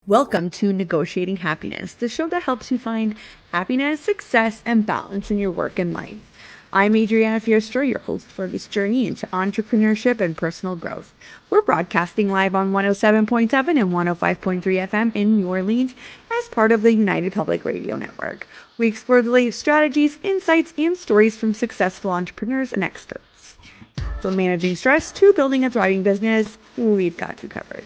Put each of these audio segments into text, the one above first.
Welcome to Negotiating Happiness, the show that helps you find happiness, success, and balance in your work and life. I'm Adriana, your host for this journey into entrepreneurship and personal growth. We're broadcasting live on 107.7 and 105.3 FM in New Orleans as part of the United Public Radio Network. We explore the latest strategies, insights, and stories from successful entrepreneurs and experts. From managing stress to building a thriving business, we've got you covered.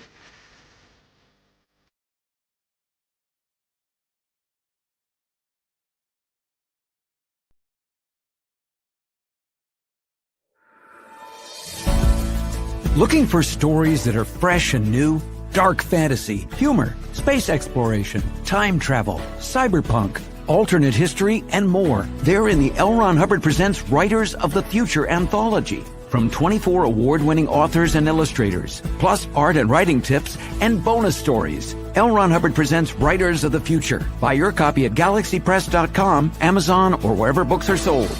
Looking for stories that are fresh and new? Dark fantasy, humor, space exploration, time travel, cyberpunk, alternate history, and more. They're in the L. Ron Hubbard Presents Writers of the Future anthology. From 24 award-winning authors and illustrators, plus art and writing tips and bonus stories. L. Ron Hubbard Presents Writers of the Future. Buy your copy at galaxypress.com, Amazon, or wherever books are sold.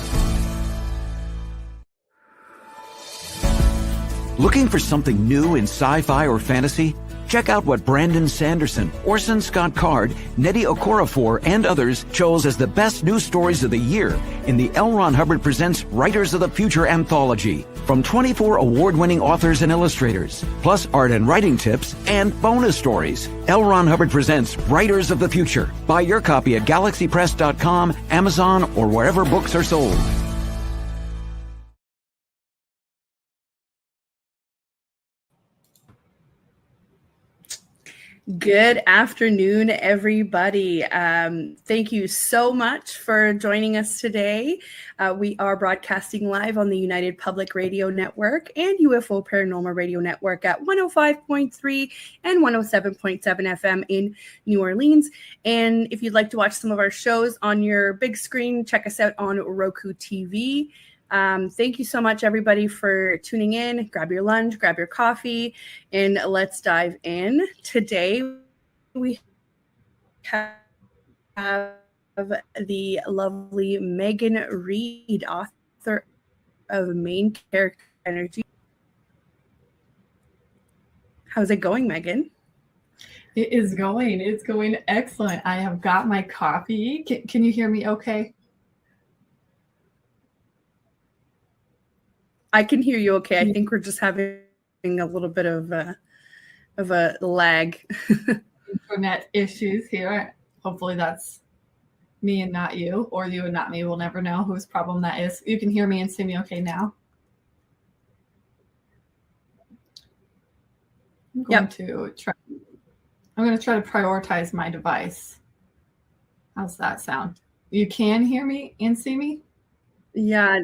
Looking for something new in sci-fi or fantasy? Check out what Brandon Sanderson, Orson Scott Card, Nnedi Okorafor, and others chose as the best news stories of the year in the L. Ron Hubbard Presents Writers of the Future anthology. From 24 award-winning authors and illustrators, plus art and writing tips and bonus stories. L. Ron Hubbard Presents Writers of the Future. Buy your copy at galaxypress.com, Amazon, or wherever books are sold. Good afternoon, everybody. Thank you so much for joining us today. We are broadcasting live on the United Public Radio Network and UFO Paranormal Radio Network at 105.3 and 107.7 FM in New Orleans. And if you'd like to watch some of our shows on your big screen, check us out on Roku TV. Thank you so much, everybody, for tuning in. Grab your lunch, grab your coffee, and let's dive in. Today, we have the lovely Megan Reed, author of Main Character Energy. How's it going, Megan? It is going. It's going excellent. I have got my coffee. Can you hear me okay? I can hear you okay. I think we're just having a little bit of a lag. Internet issues here. Hopefully that's me and not you, or you and not me. We'll never know whose problem that is. You can hear me and see me okay now? I'm going to try to prioritize my device. How's that sound? You can hear me and see me? Yeah.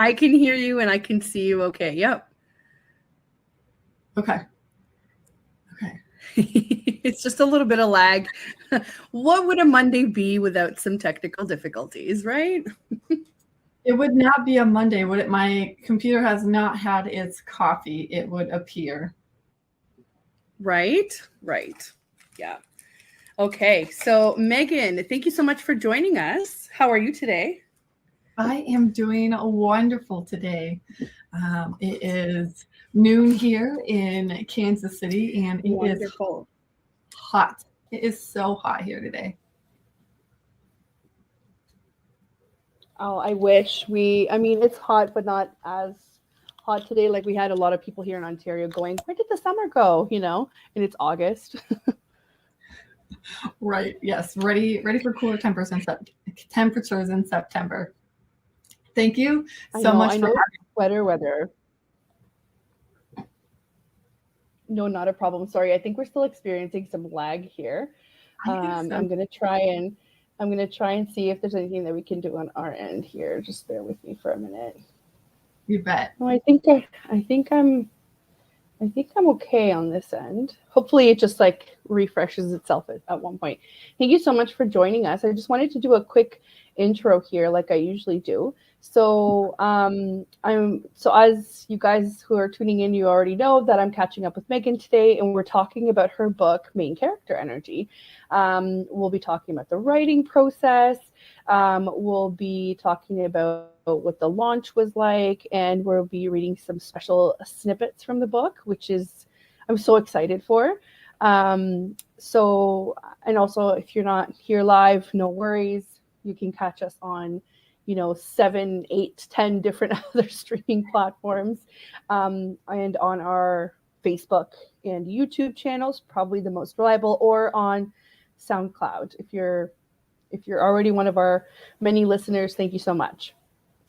I can hear you and I can see you okay. Yep. Okay. It's just a little bit of lag. What would a Monday be without some technical difficulties, right? It would not be a Monday, would it? My computer has not had its coffee, it would appear. Right. Yeah. Okay. So Megan, thank you so much for joining us. How are you today? I am doing wonderful today. It is noon here in Kansas City, and it is hot. It is so hot here today. Oh, I wish it's hot, but not as hot today. Like we had a lot of people here in Ontario going, where did the summer go? And it's August. Right. Yes. Ready for cooler temperatures in September. Thank you so much for having sweater weather. No, not a problem. Sorry, I think we're still experiencing some lag here. I'm gonna try and see if there's anything that we can do on our end here. Just bear with me for a minute. You bet. No, I think I'm okay on this end. Hopefully it just like refreshes itself at one point. Thank you so much for joining us. I just wanted to do a quick intro here like I usually do. So as you guys who are tuning in, you already know that I'm catching up with Megan today, and we're talking about her book, Main Character Energy. We'll be talking about the writing process. We'll be talking about what the launch was like, and we'll be reading some special snippets from the book, which I'm so excited for. So, and also if you're not here live, no worries. You can catch us on, 7, 8, 10 different other streaming platforms, and on our Facebook and YouTube channels, probably the most reliable, or on SoundCloud. If you're already one of our many listeners, thank you so much.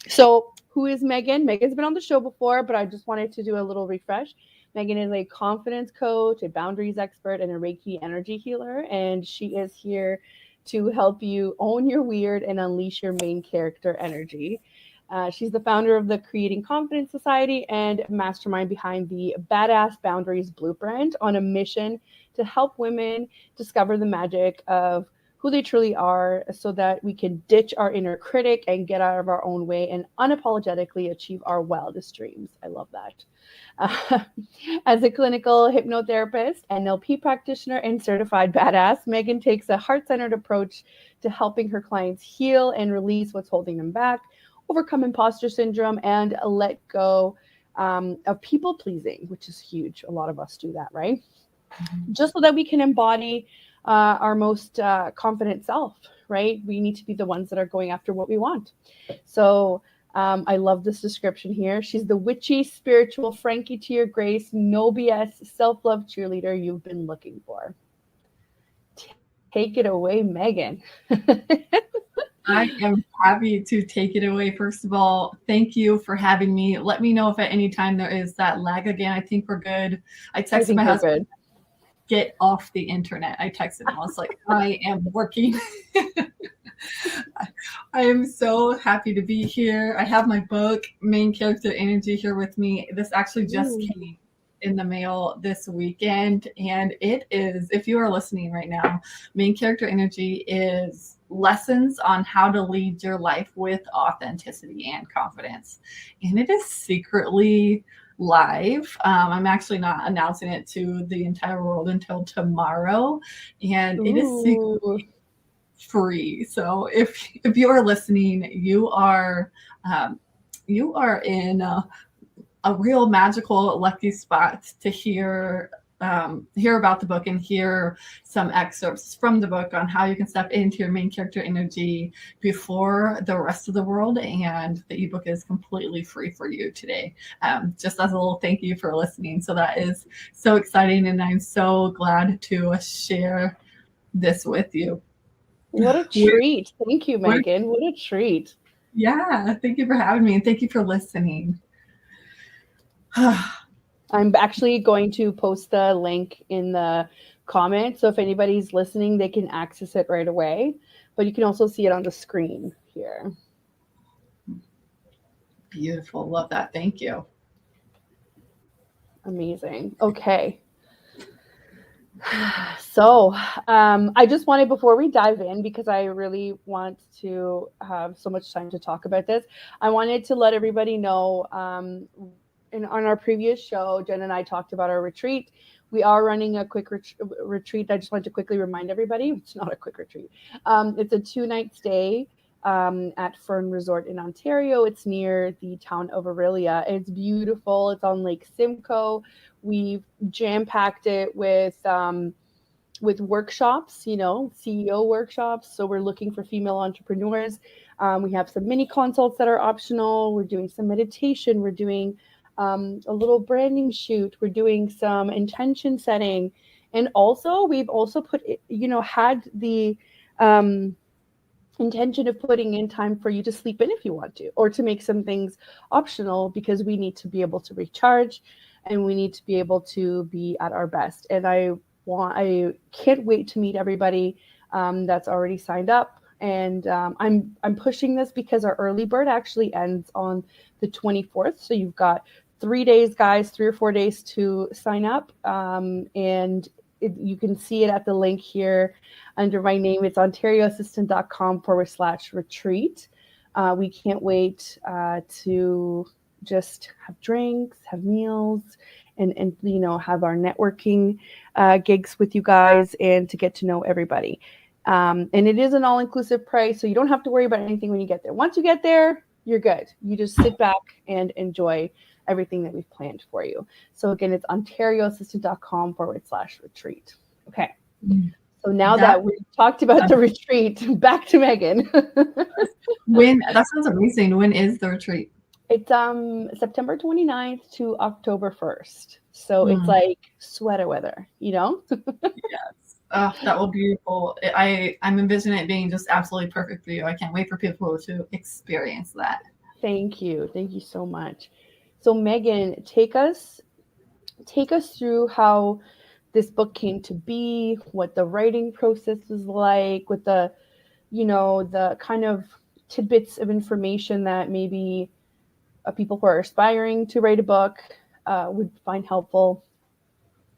So who is Megan? Megan's been on the show before, but I just wanted to do a little refresh. Megan is a confidence coach, a boundaries expert, and a Reiki energy healer. And she is here to help you own your weird and unleash your main character energy. She's the founder of the Creating Confidence Society and mastermind behind the Badass Boundaries Blueprint, on a mission to help women discover the magic of who they truly are, so that we can ditch our inner critic and get out of our own way and unapologetically achieve our wildest dreams. I love that. As a clinical hypnotherapist, NLP practitioner, and certified badass, Megan takes a heart-centered approach to helping her clients heal and release what's holding them back, overcome imposter syndrome, and let go of people pleasing, which is huge. A lot of us do that, right? Mm-hmm. Just so that we can embody our most confident self, right? We need to be the ones that are going after what we want. So I love this description here. She's the witchy, spiritual, Frankie to your grace, no BS, self-love cheerleader you've been looking for. Take it away, Megan. I am happy to take it away. First of all, thank you for having me. Let me know if at any time there is that lag again. I think we're good. I texted my husband, get off the internet. I texted him. I was like, I am working. I am so happy to be here. I have my book, Main Character Energy, here with me. This actually just came in the mail this weekend. And it is, if you are listening right now, Main Character Energy is lessons on how to lead your life with authenticity and confidence. And it is secretly live. I'm actually not announcing it to the entire world until tomorrow, and it is secretly free. So if you are listening, you are in a real magical lucky spot to hear about the book and hear some excerpts from the book on how you can step into your main character energy before the rest of the world. And the ebook is completely free for you today, just as a little thank you for listening. So that is so exciting, and I'm so glad to share this with you. What a treat. Thank you, Megan. What a treat. Yeah, thank you for having me, and thank you for listening. I'm actually going to post the link in the comments. So if anybody's listening, they can access it right away. But you can also see it on the screen here. Beautiful. Love that. Thank you. Amazing. Okay. So I just wanted, before we dive in, because I really want to have so much time to talk about this, I wanted to let everybody know, on our previous show, Jen and I talked about our retreat. We are running a quick retreat. I just wanted to quickly remind everybody, it's not a quick retreat. It's a 2-night stay at Fern Resort in Ontario. It's near the town of Aurelia. It's beautiful. It's on Lake Simcoe. We've jam-packed it with workshops, CEO workshops. So we're looking for female entrepreneurs. We have some mini consults that are optional. We're doing some meditation. We're doing a little branding shoot. We're doing some intention setting. And also, we've also had the intention of putting in time for you to sleep in if you want to, or to make some things optional, because we need to be able to recharge and we need to be able to be at our best. And I can't wait to meet everybody that's already signed up. And I'm pushing this because our early bird actually ends on the 24th. So you've got 3 days, guys, 3 or 4 days to sign up. And you can see it at the link here under my name. It's ontarioassistant.com/retreat. We can't wait to just have drinks, have meals, and have our networking gigs with you guys, and to get to know everybody. And it is an all-inclusive price, so you don't have to worry about anything when you get there. Once you get there, you're good. You just sit back and enjoy everything that we've planned for you. So again, it's ontarioassistant.com/retreat. Okay. So now that we've talked about the retreat, back to Megan. That sounds amazing. When is the retreat? It's September 29th to October 1st. So it's like sweater weather, you know? Yes. Oh, that will be beautiful. I'm envisioning it being just absolutely perfect for you. I can't wait for people to experience that. Thank you. Thank you so much. So Megan, take us through how this book came to be, what the writing process was like, with the, you know, the kind of tidbits of information that maybe people who are aspiring to write a book would find helpful.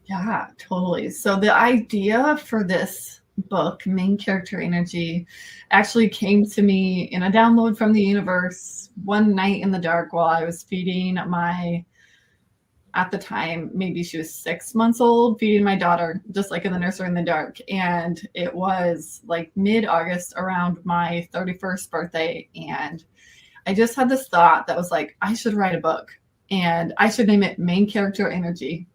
Yeah, totally. So the idea for this book, Main Character Energy, actually came to me in a download from the universe one night in the dark while I was feeding at the time, maybe she was 6 months old, feeding my daughter, just like in the nursery in the dark. And it was like mid-August, around my 31st birthday. And I just had this thought that was like, I should write a book and I should name it Main Character Energy.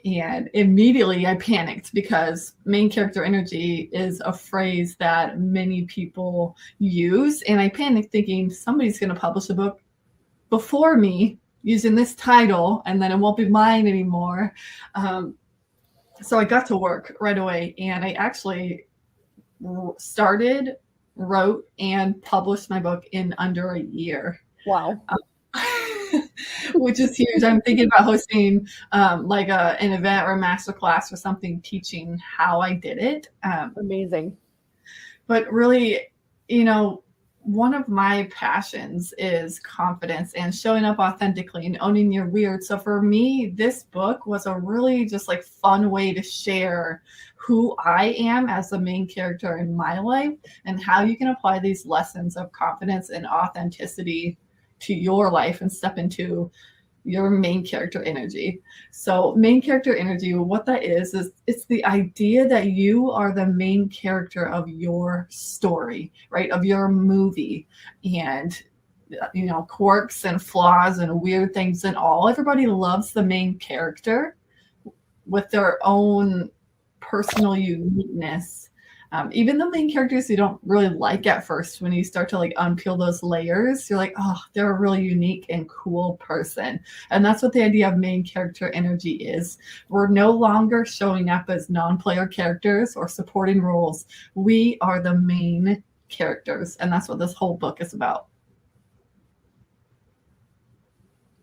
And immediately I panicked because main character energy is a phrase that many people use. And I panicked thinking somebody's going to publish a book before me using this title, and then it won't be mine anymore. So I got to work right away, and I actually started, wrote, and published my book in under a year. Wow. Which is huge. I'm thinking about hosting like an event or a masterclass or something, teaching how I did it. Amazing. But really, you know, one of my passions is confidence and showing up authentically and owning your weird. So for me, this book was a really just like fun way to share who I am as the main character in my life and how you can apply these lessons of confidence and authenticity to your life and step into your main character energy. So main character energy, what that is it's the idea that you are the main character of your story, right? Of your movie. And, you know, quirks and flaws and weird things and all. Everybody loves the main character with their own personal uniqueness. Even the main characters you don't really like at first, when you start to like unpeel those layers, you're like, oh, they're a really unique and cool person. And that's what the idea of main character energy is. We're no longer showing up as non-player characters or supporting roles. We are the main characters. And that's what this whole book is about.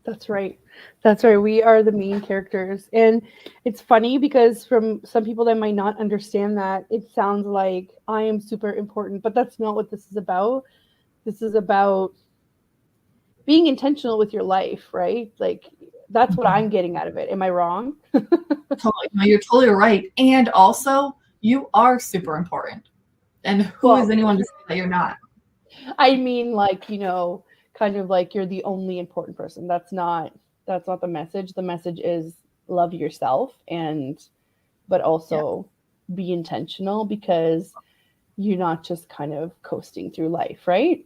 That's right. That's right. We are the main characters. And it's funny because from some people that might not understand that, it sounds like I am super important, but that's not what this is about. This is about being intentional with your life, right? Like that's what I'm getting out of it. Am I wrong? Totally. No, you're totally right. And also, you are super important. And who is anyone to say that you're not? I mean, like, you know, kind of like you're the only important person. That's not the message. The message is love yourself but also be intentional, because you're not just kind of coasting through life, right?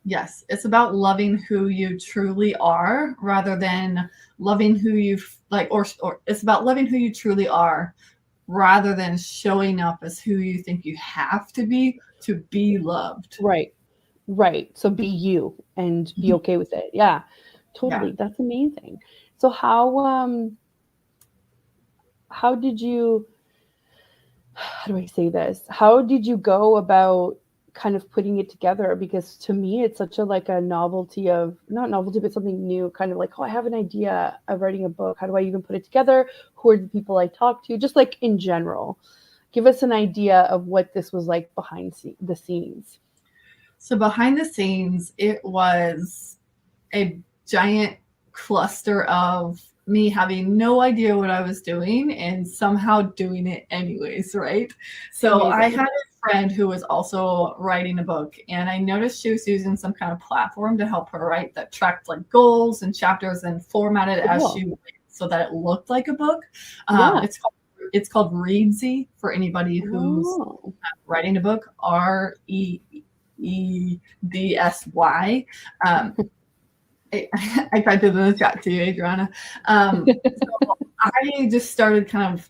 Yes. It's about loving who you truly are rather than loving who you like, or it's about loving who you truly are rather than showing up as who you think you have to be loved. Right. So be you and be okay with it. Yeah, totally. Yeah. That's amazing. So how did you, how do I say this? How did you go about kind of putting it together? Because to me, it's such a, like a novelty of, not novelty, but something new, kind of like, oh, I have an idea of writing a book. How do I even put it together? Who are the people I talk to? Just like in general, give us an idea of what this was like behind the scenes. So behind the scenes, it was a giant cluster of me having no idea what I was doing and somehow doing it anyways, right? So amazing. I had a friend who was also writing a book, and I noticed she was using some kind of platform to help her write that tracked like goals and chapters and formatted as she went so that it looked like a book. It's called Reedsy for anybody who's writing a book, REEDSY. I typed it in the chat to you, Adriana. So I just started kind of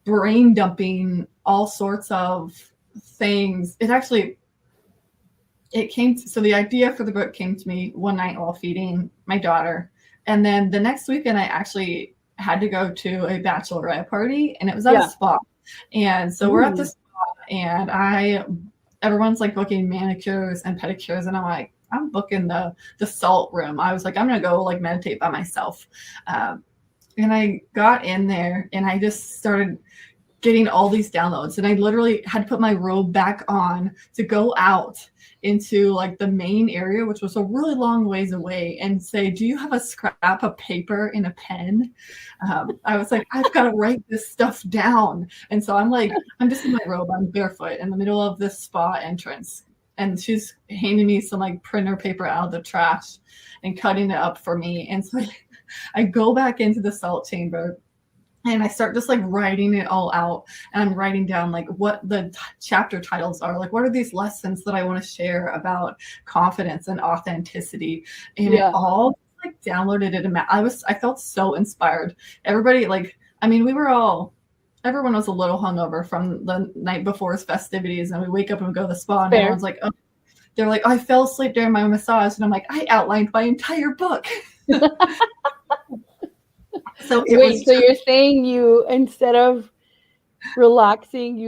brain dumping all sorts of things. So the idea for the book came to me one night while feeding my daughter. And then the next weekend, I actually had to go to a bachelorette party, and it was at a spa. And so we're at the spa, and everyone's like booking manicures and pedicures. And I'm like, I'm booking the salt room. I was like, I'm going to go like meditate by myself. And I got in there and I just started getting all these downloads, and I literally had to put my robe back on to go out into like the main area, which was a really long ways away, and say, do you have a scrap of paper and a pen? I was like, I've got to write this stuff down. And so I'm just in my robe, I'm barefoot in the middle of this spa entrance, and she's handing me some like printer paper out of the trash and cutting it up for me. And so I go back into the salt chamber, and I start just like writing it all out, and I'm writing down like what the chapter titles are, like what are these lessons that I want to share about confidence and authenticity, and it all like downloaded it. I felt so inspired. Everybody, like, I mean, everyone was a little hungover from the night before's festivities, and we wake up and we go to the spa, and everyone's like, oh, they're like, I fell asleep during my massage, and I'm like, I outlined my entire book. So you're saying you, instead of relaxing,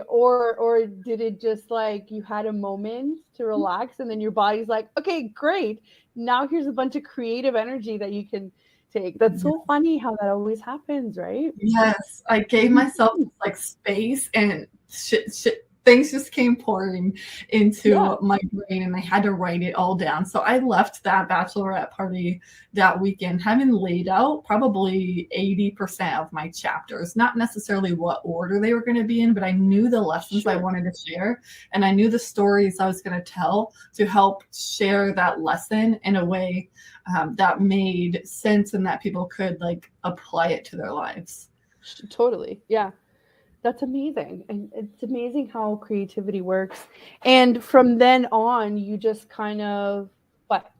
or did it just like you had a moment to relax, and then your body's like, okay, great, now here's a bunch of creative energy that you can take. That's so funny how that always happens, right? Yes, I gave myself like space, and things just came pouring into my brain, and I had to write it all down. So I left that bachelorette party that weekend having laid out probably 80% of my chapters, not necessarily what order they were going to be in, but I knew the lessons I wanted to share, and I knew the stories I was going to tell to help share that lesson in a way that made sense and that people could like apply it to their lives. Totally. Yeah. That's amazing. And it's amazing how creativity works. And from then on, you just kind of,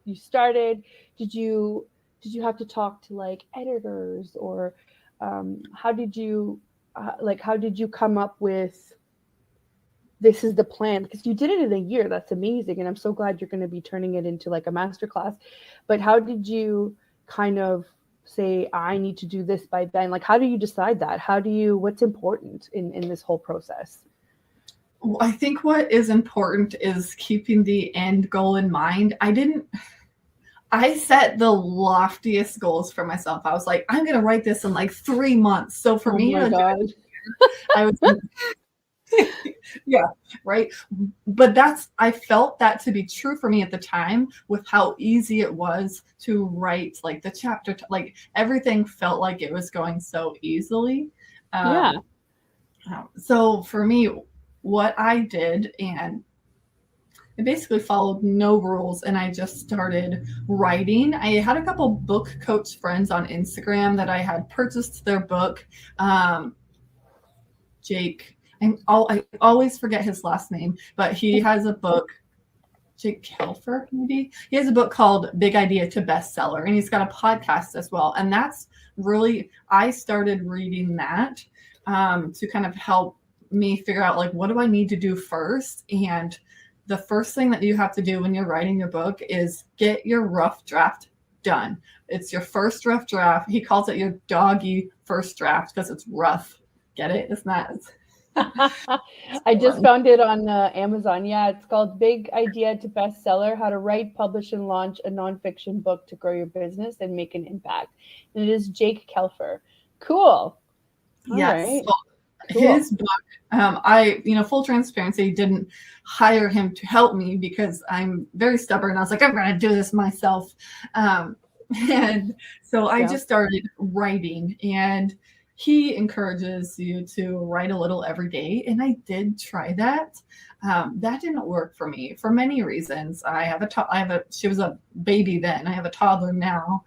you started, did you have to talk to like editors, or how did you come up with, this is the plan? Because you did it in a year. That's amazing. And I'm so glad you're going to be turning it into like a masterclass. But how did you kind of say, I need to do this by then? Like, how do you decide that? What's important in this whole process? Well, I think what is important is keeping the end goal in mind. I set the loftiest goals for myself. I was like, I'm going to write this in like 3 months. So for me, I was yeah, right. But I felt that to be true for me at the time, with how easy it was to write like the chapter, like everything felt like it was going so easily. So for me, what I did, and I basically followed no rules, and I just started writing. I had a couple book coach friends on Instagram that I had purchased their book. Jake, I always forget his last name, but he has a book, Jake Kelfer, maybe. He has a book called Big Idea to Bestseller, and he's got a podcast as well. And that's really, I started reading that to kind of help me figure out, like, what do I need to do first? And the first thing that you have to do when you're writing your book is get your rough draft done. It's your first rough draft. He calls it your doggy first draft because it's rough. Get it? It's not. I just found it on Amazon. Yeah, it's called Big Idea to Bestseller: How to Write, Publish, and Launch a Nonfiction Book to Grow Your Business and Make an Impact. And it is Jake Kelfer. Cool. Yes. Right. So his book, full transparency, didn't hire him to help me because I'm very stubborn. I was like, I'm going to do this myself. And so I just started writing, and he encourages you to write a little every day. And I did try that. That didn't work for me for many reasons. She was a baby then. I have a toddler now.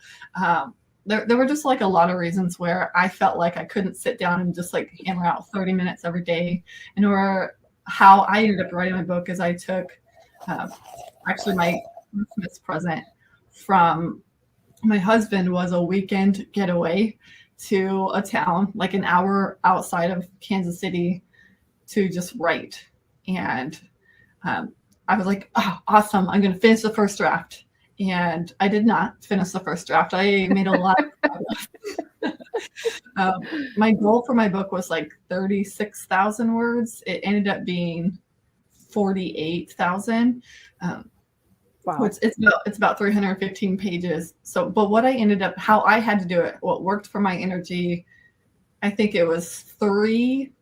There were just like a lot of reasons where I felt like I couldn't sit down and just like hammer out 30 minutes every day. And how I ended up writing my book is I took actually my Christmas present from my husband was a weekend getaway. to a town like an hour outside of Kansas City to just write. And I was like, oh, awesome. I'm going to finish the first draft. And I did not finish the first draft. I made a lot of progress. My goal for my book was like 36,000 words. It ended up being 48,000. Wow. It's about 315 pages. So, but what I ended up, how I had to do it, what worked for my energy, I think it was 3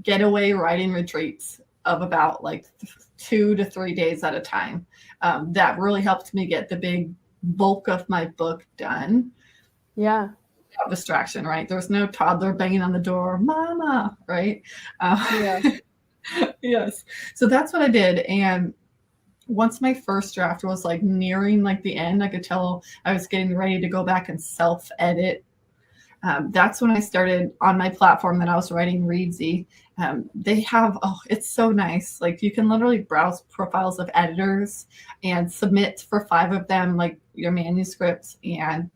getaway writing retreats of about like 2 to 3 days at a time. That really helped me get the big bulk of my book done. Yeah. Without distraction, right? There was no toddler banging on the door, mama, right? Yeah. Yes. So that's what I did. And once my first draft was like nearing like the end, I could tell I was getting ready to go back and self-edit. That's when I started on my platform that I was writing, Reedsy. They have, it's so nice. Like you can literally browse profiles of editors and submit for 5 of them, like your manuscripts, and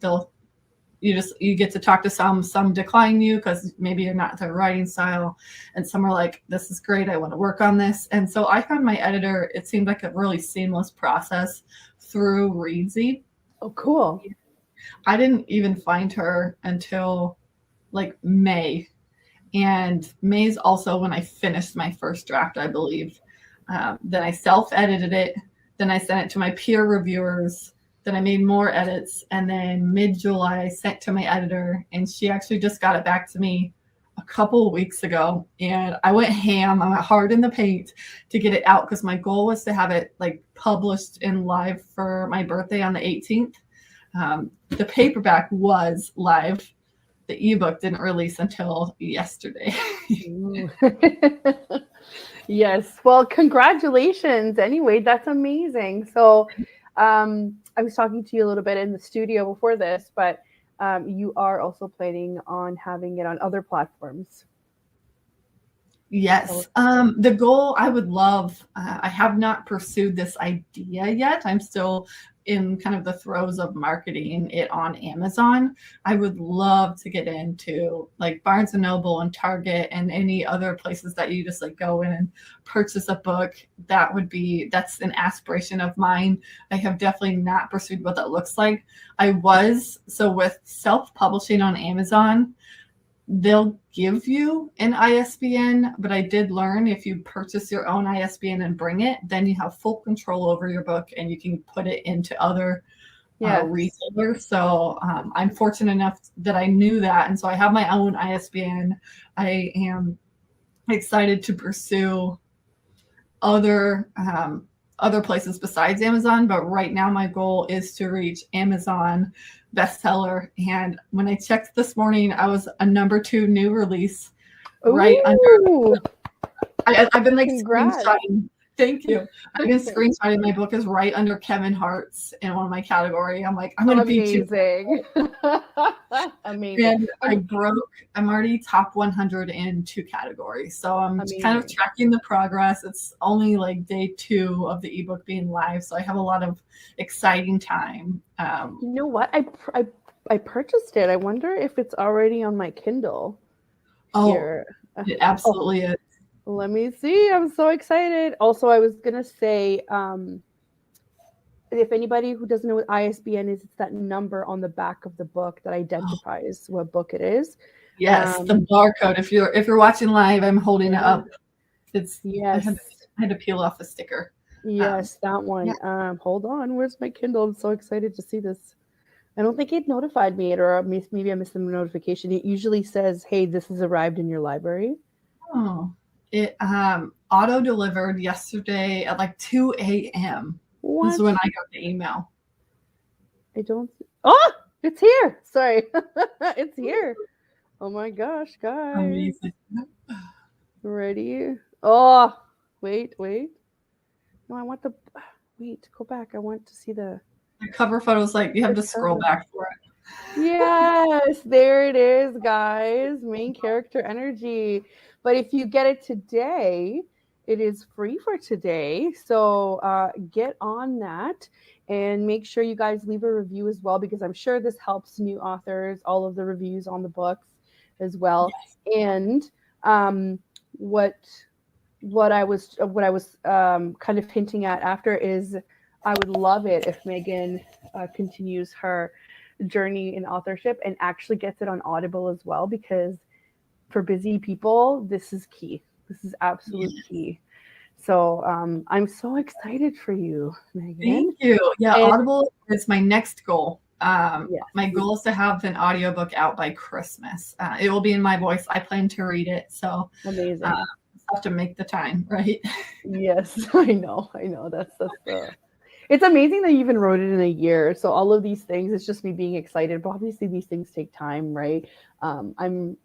you get to talk to some decline you because maybe you're not their writing style, and some are like, this is great, I want to work on this. And so I found my editor, it seemed like a really seamless process through Reedsy. Oh, cool. I didn't even find her until like May. And May's also when I finished my first draft, I believe. Then I self-edited it. Then I sent it to my peer reviewers. Then I made more edits. And then mid-July, I sent to my editor. And she actually just got it back to me a couple of weeks ago. And I went ham. I went hard in the paint to get it out because my goal was to have it like published in live for my birthday on the 18th. The paperback was live. The ebook didn't release until yesterday. Yes. Well, congratulations. Anyway, that's amazing. So I was talking to you a little bit in the studio before this, but you are also planning on having it on other platforms. Yes. The goal, I would love, I have not pursued this idea yet. I'm still in kind of the throes of marketing it on Amazon. I would love to get into like Barnes and Noble and Target and any other places that you just like go in and purchase a book. That's an aspiration of mine. I have definitely not pursued what that looks like. So with self-publishing on Amazon, they'll give you an ISBN, but I did learn if you purchase your own ISBN and bring it, then you have full control over your book and you can put it into other retailers. So I'm fortunate enough that I knew that. And so I have my own ISBN. I am excited to pursue other places besides Amazon, but right now my goal is to reach Amazon bestseller. And when I checked this morning, I was a number 2 new release. Right under. I've been like screenshotting. Thank you. I've been screenshotting. My book is right under Kevin Hart's in one of my category. I'm like, I'm going to beat you. Amazing. And I'm already top 100 in 2 categories. So I'm kind of tracking the progress. It's only like day 2 of the ebook being live. So I have a lot of exciting time. You know what? I purchased it. I wonder if it's already on my Kindle. Here. It absolutely is. Let me see. I'm so excited. Also, I was going to say, if anybody who doesn't know what ISBN is, it's that number on the back of the book that identifies what book it is. Yes, the barcode. If you're watching live, I'm holding it up. It's yes. I had to peel off the sticker. Yes, that one. Yeah. Hold on. Where's my Kindle? I'm so excited to see this. I don't think it notified me, or maybe I missed the notification. It usually says, "Hey, this has arrived in your library." Oh, it auto delivered yesterday at like 2 a.m. This is when I got the email. I don't. Oh, it's here. Sorry, it's here. Oh my gosh, guys! Amazing. Ready? Oh, wait. No, I want the. Wait, go back. I want to see the cover photos. Like you have to scroll back for it. Yes, there it is, guys. Main character energy. But if you get it today, it is free for today. So get on that. And make sure you guys leave a review as well, because I'm sure this helps new authors, all of the reviews on the books as well. Yes. And what I was kind of hinting at after is, I would love it if Megan continues her journey in authorship and actually gets it on Audible as well, because for busy people, this is key. This is absolute key. So I'm so excited for you, Megan. Thank you. Yeah, and Audible is my next goal. My goal is to have an audiobook out by Christmas. It will be in my voice. I plan to read it. So amazing. Have to make the time, right? Yes, I know. That's it's amazing that you even wrote it in a year. So all of these things, it's just me being excited. But obviously these things take time, right? I'm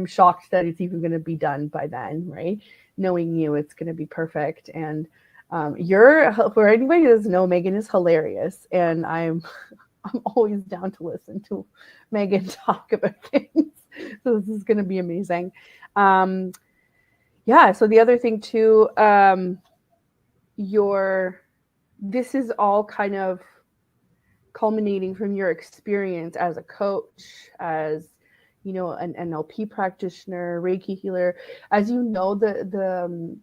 shocked that it's even going to be done by then, right? Knowing you, it's going to be perfect. And for anybody who doesn't know, Megan is hilarious, and I'm always down to listen to Megan talk about things. So this is going to be amazing. Yeah. So the other thing too, this is all kind of culminating from your experience as a coach, as an NLP practitioner, Reiki healer. As you know, the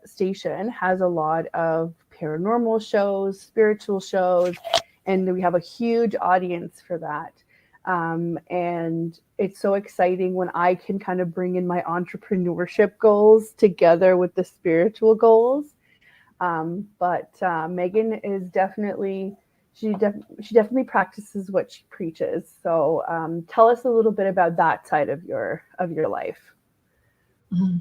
station has a lot of paranormal shows, spiritual shows, and we have a huge audience for that. And it's so exciting when I can kind of bring in my entrepreneurship goals together with the spiritual goals. But Megan is definitely, she definitely practices what she preaches. So tell us a little bit about that side of your life. Mm-hmm.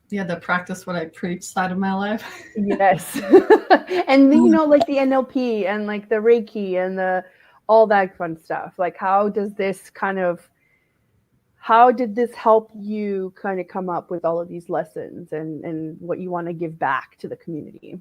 Yeah, the practice what I preach side of my life. Yes. And like the NLP and like the Reiki and all that fun stuff. Like, how did this help you kind of come up with all of these lessons and what you want to give back to the community?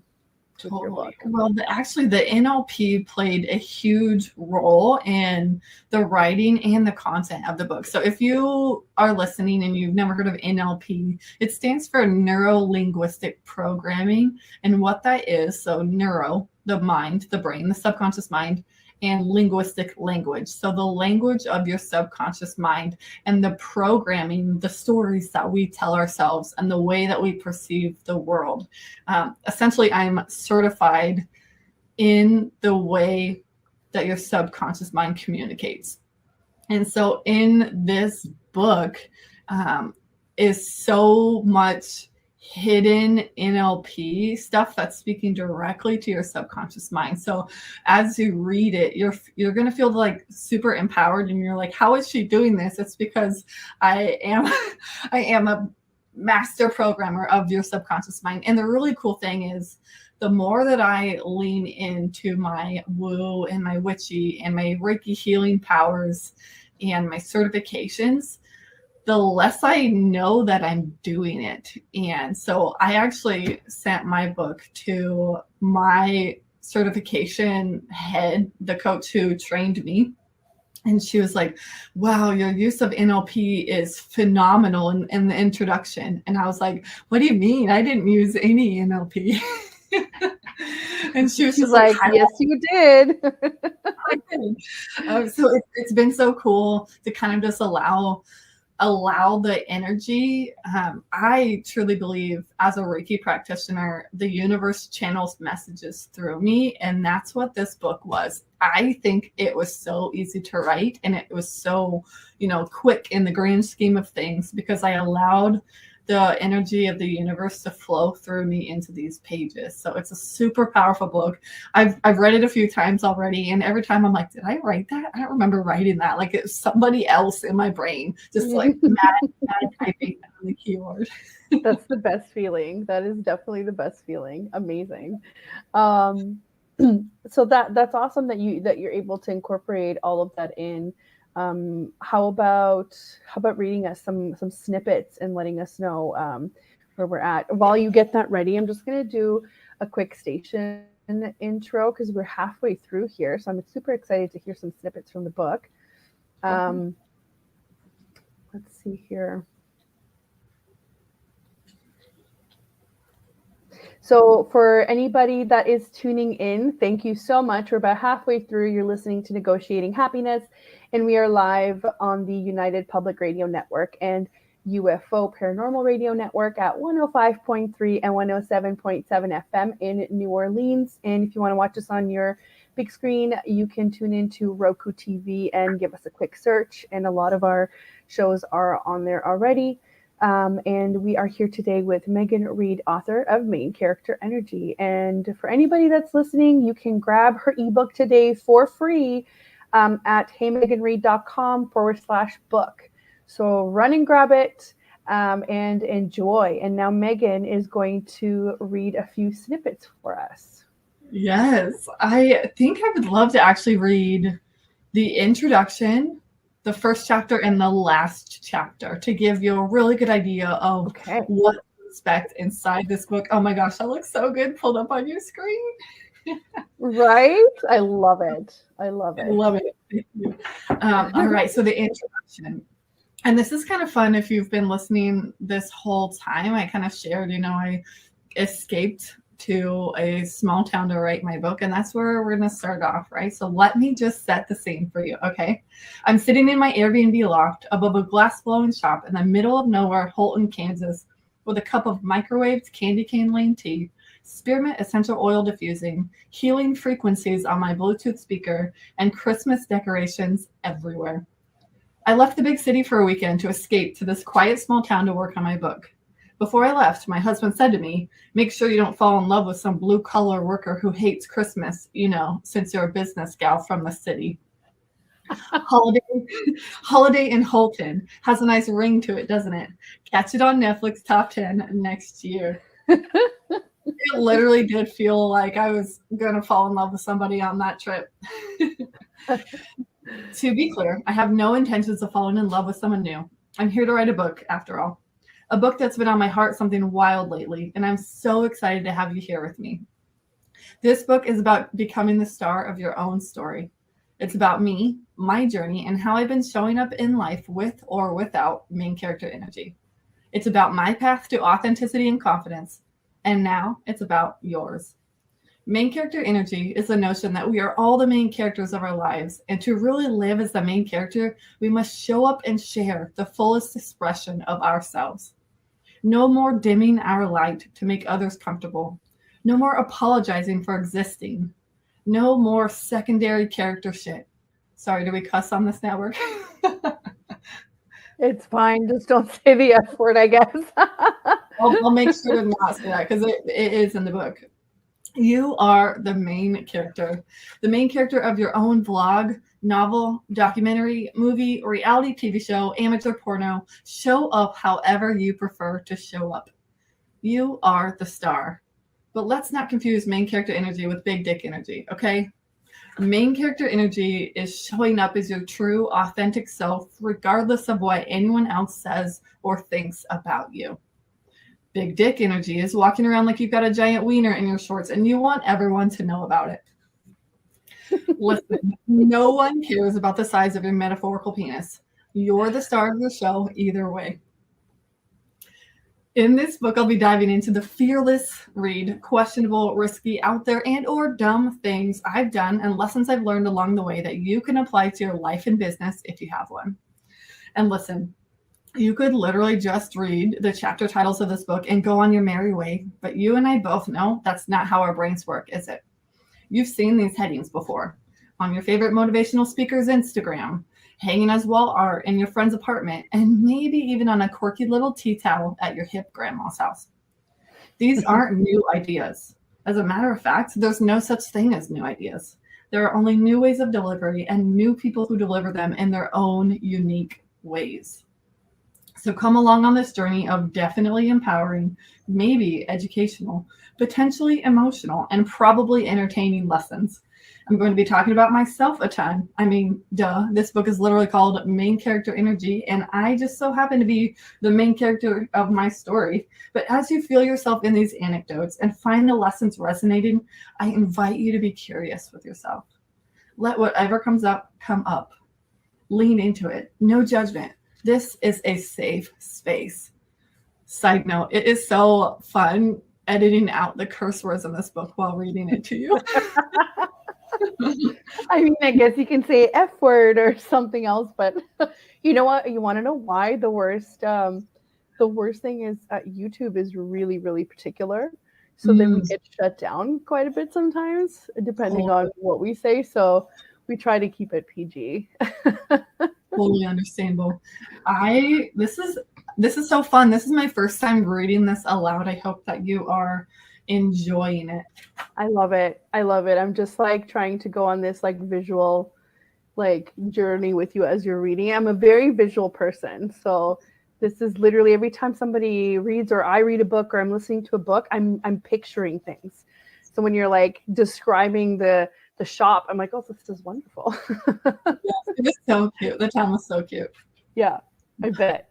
Totally. Well, actually, the NLP played a huge role in the writing and the content of the book. So if you are listening and you've never heard of NLP, it stands for neuro-linguistic programming. And what that is, so neuro, the mind, the brain, the subconscious mind, and linguistic language. So the language of your subconscious mind and the programming, the stories that we tell ourselves and the way that we perceive the world. Essentially, I'm certified in the way that your subconscious mind communicates. And so in this book is so much hidden NLP stuff that's speaking directly to your subconscious mind. So as you read it, you're going to feel like super empowered, and you're like, how is she doing this? It's because I am a master programmer of your subconscious mind. And the really cool thing is, the more that I lean into my woo and my witchy and my Reiki healing powers and my certifications, the less I know that I'm doing it. And so I actually sent my book to my certification head, the coach who trained me. And she was like, wow, your use of NLP is phenomenal in the introduction. And I was like, what do you mean? I didn't use any NLP. And she was just like, yes, you did. I did. So it's been so cool to kind of just allow the energy. I truly believe, as a Reiki practitioner, the universe channels messages through me. And that's what this book was. I think it was so easy to write, and it was so, quick in the grand scheme of things, because I allowed the energy of the universe to flow through me into these pages. So it's a super powerful book. I've read it a few times already, and every time I'm like, did I write that? I don't remember writing that. Like, it's somebody else in my brain, just like mad typing on the keyboard. That's the best feeling. That is definitely the best feeling. Amazing. So that's awesome that you're able to incorporate all of that in. How about reading us some snippets and letting us know where we're at? While you get that ready, I'm just going to do a quick station intro, because we're halfway through here. So I'm super excited to hear some snippets from the book. Let's see here. So for anybody that is tuning in, thank you so much. We're about halfway through. You're listening to Negotiating Happiness, and we are live on the United Public Radio Network and UFO Paranormal Radio Network at 105.3 and 107.7 FM in New Orleans. And if you want to watch us on your big screen, you can tune into Roku TV and give us a quick search. And a lot of our shows are on there already. And we are here today with Megan Reed, author of Main Character Energy. And for anybody that's listening, you can grab her ebook today for free at heymeganreed.com/book. So run and grab it and enjoy. And now Megan is going to read a few snippets for us. Yes, I think I would love to actually read the introduction, the first chapter, and the last chapter to give you a really good idea of what to expect inside this book. Oh my gosh, that looks so good pulled up on your screen. Right? I love it. I love it. I love it. Thank you. All right, so the introduction. And this is kind of fun if you've been listening this whole time. I kind of shared, I escaped to a small town to write my book, and that's where we're going to start off, right? So let me just set the scene for you, okay? I'm sitting in my Airbnb loft above a glass-blowing shop in the middle of nowhere, Holton, Kansas, with a cup of microwaved candy cane lane tea, spearmint essential oil diffusing, healing frequencies on my Bluetooth speaker, and Christmas decorations everywhere. I left the big city for a weekend to escape to this quiet small town to work on my book. Before I left, my husband said to me, make sure you don't fall in love with some blue-collar worker who hates Christmas, since you're a business gal from the city. Holiday in Holton has a nice ring to it, doesn't it? Catch it on Netflix Top 10 next year. It literally did feel like I was going to fall in love with somebody on that trip. To be clear, I have no intentions of falling in love with someone new. I'm here to write a book, after all. A book that's been on my heart something wild lately, and I'm so excited to have you here with me. This book is about becoming the star of your own story. It's about me, my journey, and how I've been showing up in life with or without main character energy. It's about my path to authenticity and confidence, and now it's about yours. Main character energy is the notion that we are all the main characters of our lives, and to really live as the main character, we must show up and share the fullest expression of ourselves. No more dimming our light to make others comfortable. No more apologizing for existing. No more secondary character shit. Sorry, do we cuss on this network? It's fine. Just don't say the F word, I guess. I'll make sure to not say that because it is in the book. You are the main character of your own vlog, novel, documentary, movie, reality TV show, amateur porno. Show up however you prefer to show up. You are the star. But let's not confuse main character energy with big dick energy, okay? Main character energy is showing up as your true, authentic self, regardless of what anyone else says or thinks about you. Big dick energy is walking around like you've got a giant wiener in your shorts and you want everyone to know about it. Listen, no one cares about the size of your metaphorical penis. You're the star of the show either way. In this book, I'll be diving into the fearless read, questionable, risky, out there, and or dumb things I've done and lessons I've learned along the way that you can apply to your life and business if you have one. And listen, you could literally just read the chapter titles of this book and go on your merry way, but you and I both know that's not how our brains work, is it? You've seen these headings before on your favorite motivational speaker's Instagram, hanging as wall art in your friend's apartment, and maybe even on a quirky little tea towel at your hip grandma's house. These aren't new ideas. As a matter of fact, there's no such thing as new ideas. There are only new ways of delivery and new people who deliver them in their own unique ways. So come along on this journey of definitely empowering, maybe educational, potentially emotional, and probably entertaining lessons. I'm going to be talking about myself a ton. I mean, duh, this book is literally called Main Character Energy, and I just so happen to be the main character of my story. But as you feel yourself in these anecdotes and find the lessons resonating, I invite you to be curious with yourself. Let whatever comes up, come up. Lean into it. No judgment. This is a safe space. Side note, it is so fun editing out the curse words in this book while reading it to you. I mean, I guess you can say F word or something else, but you know what? You want to know why the worst thing is YouTube is really, really particular. So then we get shut down quite a bit sometimes, depending on what we say. So we try to keep it PG. Totally understandable. This is so fun. This is my first time reading this aloud. I hope that you are enjoying it. I love it. I'm just like trying to go on this like visual like journey with you as you're reading. I'm a very visual person. So this is literally every time somebody reads or I read a book or I'm listening to a book, I'm picturing things. So when you're like describing the shop, I'm like, oh, this is wonderful. Yes, it was so cute. The town was so cute. Yeah, I bet.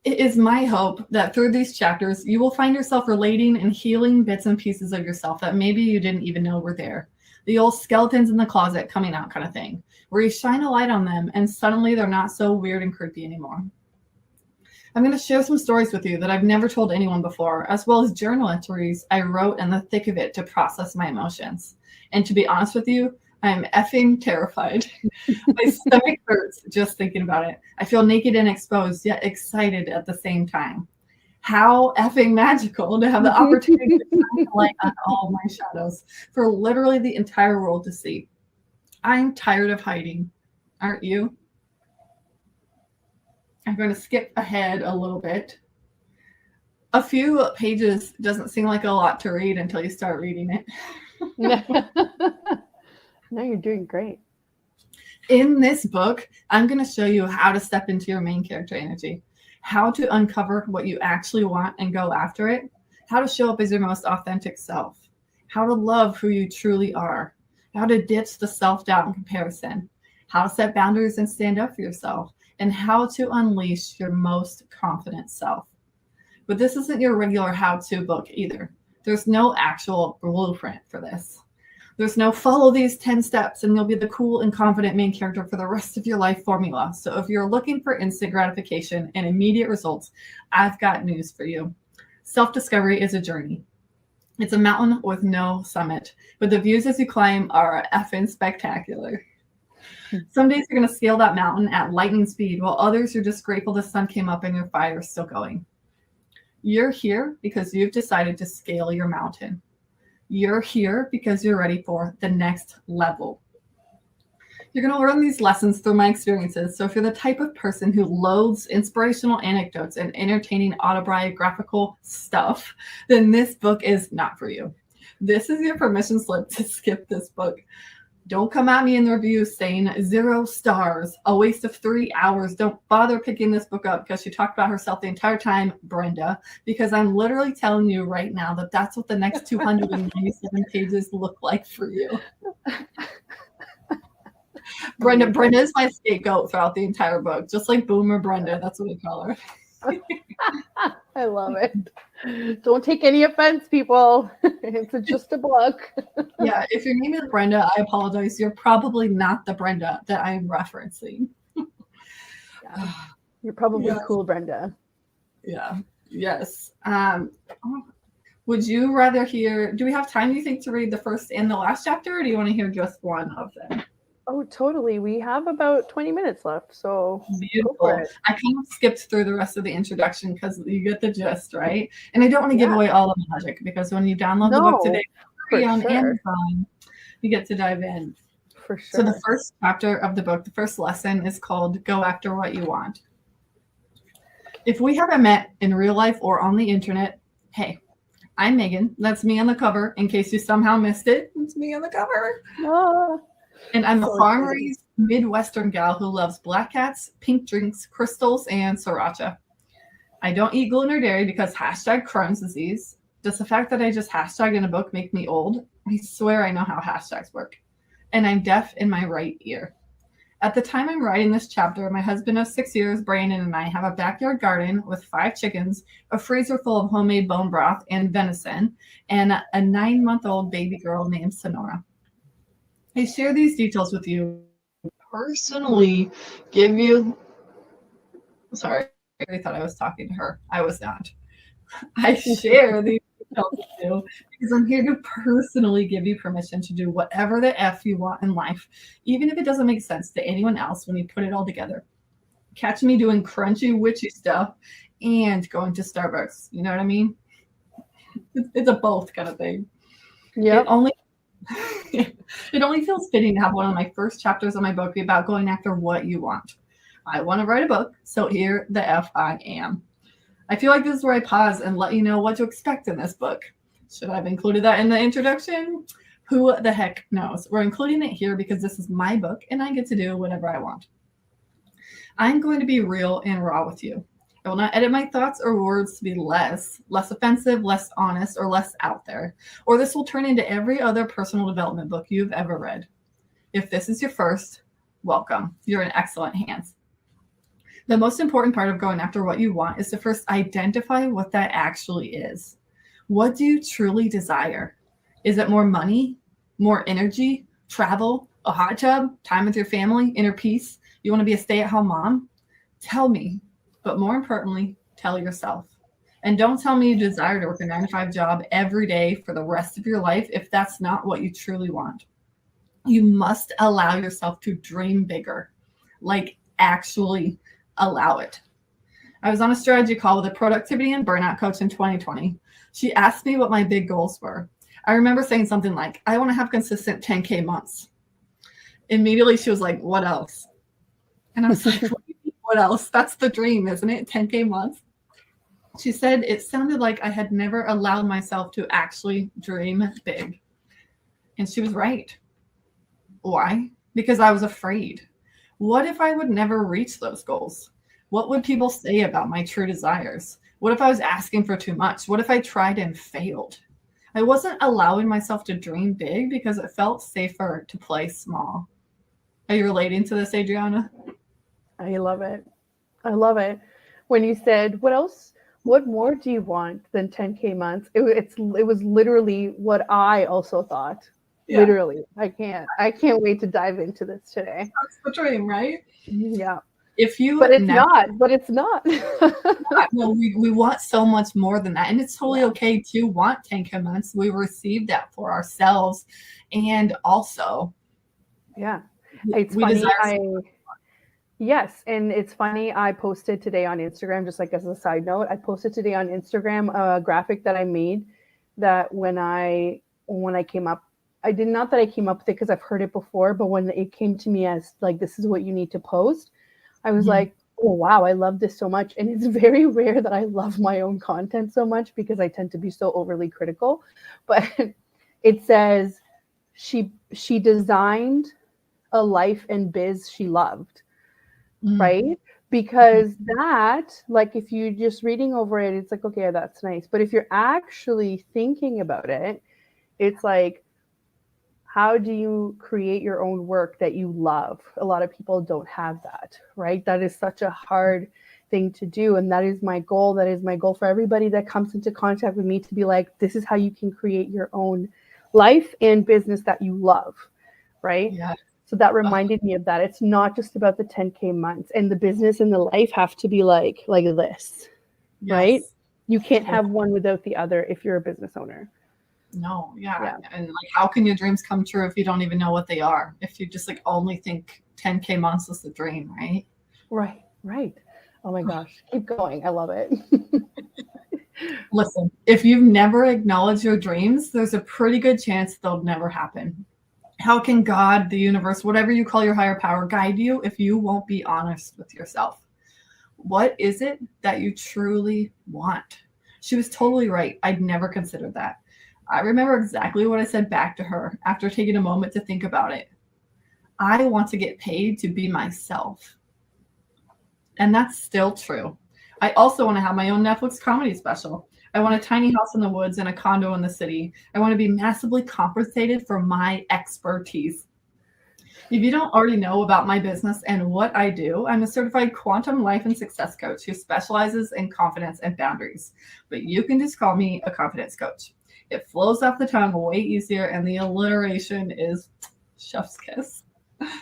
It is my hope that through these chapters, you will find yourself relating and healing bits and pieces of yourself that maybe you didn't even know were there. The old skeletons in the closet coming out kind of thing, where you shine a light on them and suddenly they're not so weird and creepy anymore. I'm going to share some stories with you that I've never told anyone before, as well as journal entries I wrote in the thick of it to process my emotions. And to be honest with you, I'm effing terrified. My stomach hurts just thinking about it. I feel naked and exposed, yet excited at the same time. How effing magical to have the opportunity to shine a light on all my shadows for literally the entire world to see. I'm tired of hiding. Aren't you? I'm going to skip ahead a little bit. A few pages doesn't seem like a lot to read until you start reading it. No, you're doing great. In this book, I'm going to show you how to step into your main character energy, how to uncover what you actually want and go after it, how to show up as your most authentic self, how to love who you truly are, how to ditch the self-doubt and comparison, how to set boundaries and stand up for yourself, and how to unleash your most confident self. But this isn't your regular how-to book either. There's no actual blueprint for this. There's no follow these 10 steps and you'll be the cool and confident main character for the rest of your life formula. So if you're looking for instant gratification and immediate results, I've got news for you. Self-discovery is a journey. It's a mountain with no summit, but the views as you climb are effing spectacular. Some days you're going to scale that mountain at lightning speed, while others you're just grateful the sun came up and your fire is still going. You're here because you've decided to scale your mountain. You're here because you're ready for the next level. You're going to learn these lessons through my experiences. So if you're the type of person who loathes inspirational anecdotes and entertaining autobiographical stuff, then this book is not for you. This is your permission slip to skip this book. Don't come at me in the reviews saying 0 stars, a waste of 3 hours. Don't bother picking this book up because she talked about herself the entire time, Brenda, because I'm literally telling you right now that that's what the next 297 pages look like for you. Brenda is my scapegoat throughout the entire book, just like Boomer Brenda. That's what we call her. I love it. Don't take any offense, people. It's just a book. Yeah, if your name is Brenda, I apologize. You're probably not the Brenda that I'm referencing. Yeah. You're probably cool, Brenda. Yeah. Yes. Would you rather hear? Do we have time, you think, to read the first and the last chapter, or do you want to hear just one of them? Oh, totally. We have about 20 minutes left, so beautiful. Go for it. I kind of skipped through the rest of the introduction because you get the gist, right? And I don't want to give away all the magic because when you download the book today on Amazon, you get to dive in. For sure. So the first chapter of the book, the first lesson is called Go After What You Want. If we haven't met in real life or on the internet, hey, I'm Megan. That's me on the cover. In case you somehow missed it, it's me on the cover. And I'm a farm-raised Midwestern gal who loves black cats, pink drinks, crystals, and sriracha. I don't eat gluten or dairy because hashtag Crohn's disease. Does the fact that I just hashtagged in a book make me old? I swear I know how hashtags work. And I'm deaf in my right ear. At the time I'm writing this chapter, my husband of 6 years, Brandon, and I have a backyard garden with 5 chickens, a freezer full of homemade bone broth and venison, and a 9-month-old baby girl named Sonora. I share these details with you personally, give you, sorry, I thought I was talking to her. I was not. I share these details with you because I'm here to personally give you permission to do whatever the F you want in life, even if it doesn't make sense to anyone else when you put it all together. Catch me doing crunchy, witchy stuff and going to Starbucks. You know what I mean? It's a both kind of thing. Yeah. It only feels fitting to have one of my first chapters of my book be about going after what you want. I want to write a book, so here the F I am. I feel like this is where I pause and let you know what to expect in this book. Should I have included that in the introduction? Who the heck knows? We're including it here because this is my book and I get to do whatever I want. I'm going to be real and raw with you. I will not edit my thoughts or words to be less offensive, less honest, or less out there. Or this will turn into every other personal development book you've ever read. If this is your first, welcome. You're in excellent hands. The most important part of going after what you want is to first identify what that actually is. What do you truly desire? Is it more money, more energy, travel, a hot tub, time with your family, inner peace? You want to be a stay-at-home mom? Tell me. But more importantly, tell yourself. And don't tell me you desire to work a 9-to-5 job every day for the rest of your life if that's not what you truly want. You must allow yourself to dream bigger, like actually allow it. I was on a strategy call with a productivity and burnout coach in 2020. She asked me what my big goals were. I remember saying something like, I want to have consistent 10K months. Immediately she was like, what else? And I was like, what else? That's the dream, isn't it? 10K months. She said it sounded like I had never allowed myself to actually dream big. And she was right. Why? Because I was afraid. What if I would never reach those goals? What would people say about my true desires? What if I was asking for too much? What if I tried and failed? I wasn't allowing myself to dream big because it felt safer to play small. Are you relating to this, Adriana? I love it. I love it. When you said, what else, what more do you want than 10K months? It was literally what I also thought. Yeah. Literally. I can't wait to dive into this today. That's the dream, right? Yeah. But it's not. No, we want so much more than that. And it's totally okay to want 10K months. We receive that for ourselves. And also, it's funny. Yes, and it's funny. I posted today on Instagram, just like as a side note, I posted today on Instagram a graphic that I made that when I came up, I did not that I came up with it because I've heard it before, but when it came to me as like, this is what you need to post, I was like, oh, wow, I love this so much. And it's very rare that I love my own content so much because I tend to be so overly critical. But it says she designed a life and biz she loved. Right? Because that, like, if you're just reading over it, it's like, okay, that's nice. But if you're actually thinking about it, it's like, how do you create your own work that you love? A lot of people don't have that, right? That is such a hard thing to do. And that is my goal. That is my goal for everybody that comes into contact with me to be like, this is how you can create your own life and business that you love, right? Yeah. So that reminded me of that. It's not just about the 10K months, and the business and the life have to be like this, right? You can't have one without the other if you're a business owner. No, yeah. And like, how can your dreams come true if you don't even know what they are? If you just like only think 10K months is the dream, right? Right. Oh my gosh, keep going. I love it. Listen, if you've never acknowledged your dreams, there's a pretty good chance they'll never happen. How can God, the universe, whatever you call your higher power, guide you if you won't be honest with yourself? What is it that you truly want? She was totally right. I'd never considered that. I remember exactly what I said back to her after taking a moment to think about it. I want to get paid to be myself. And that's still true. I also want to have my own Netflix comedy special. I want a tiny house in the woods and a condo in the city. I want to be massively compensated for my expertise. If you don't already know about my business and what I do, I'm a certified quantum life and success coach who specializes in confidence and boundaries. But you can just call me a confidence coach. It flows off the tongue way easier, and the alliteration is chef's kiss.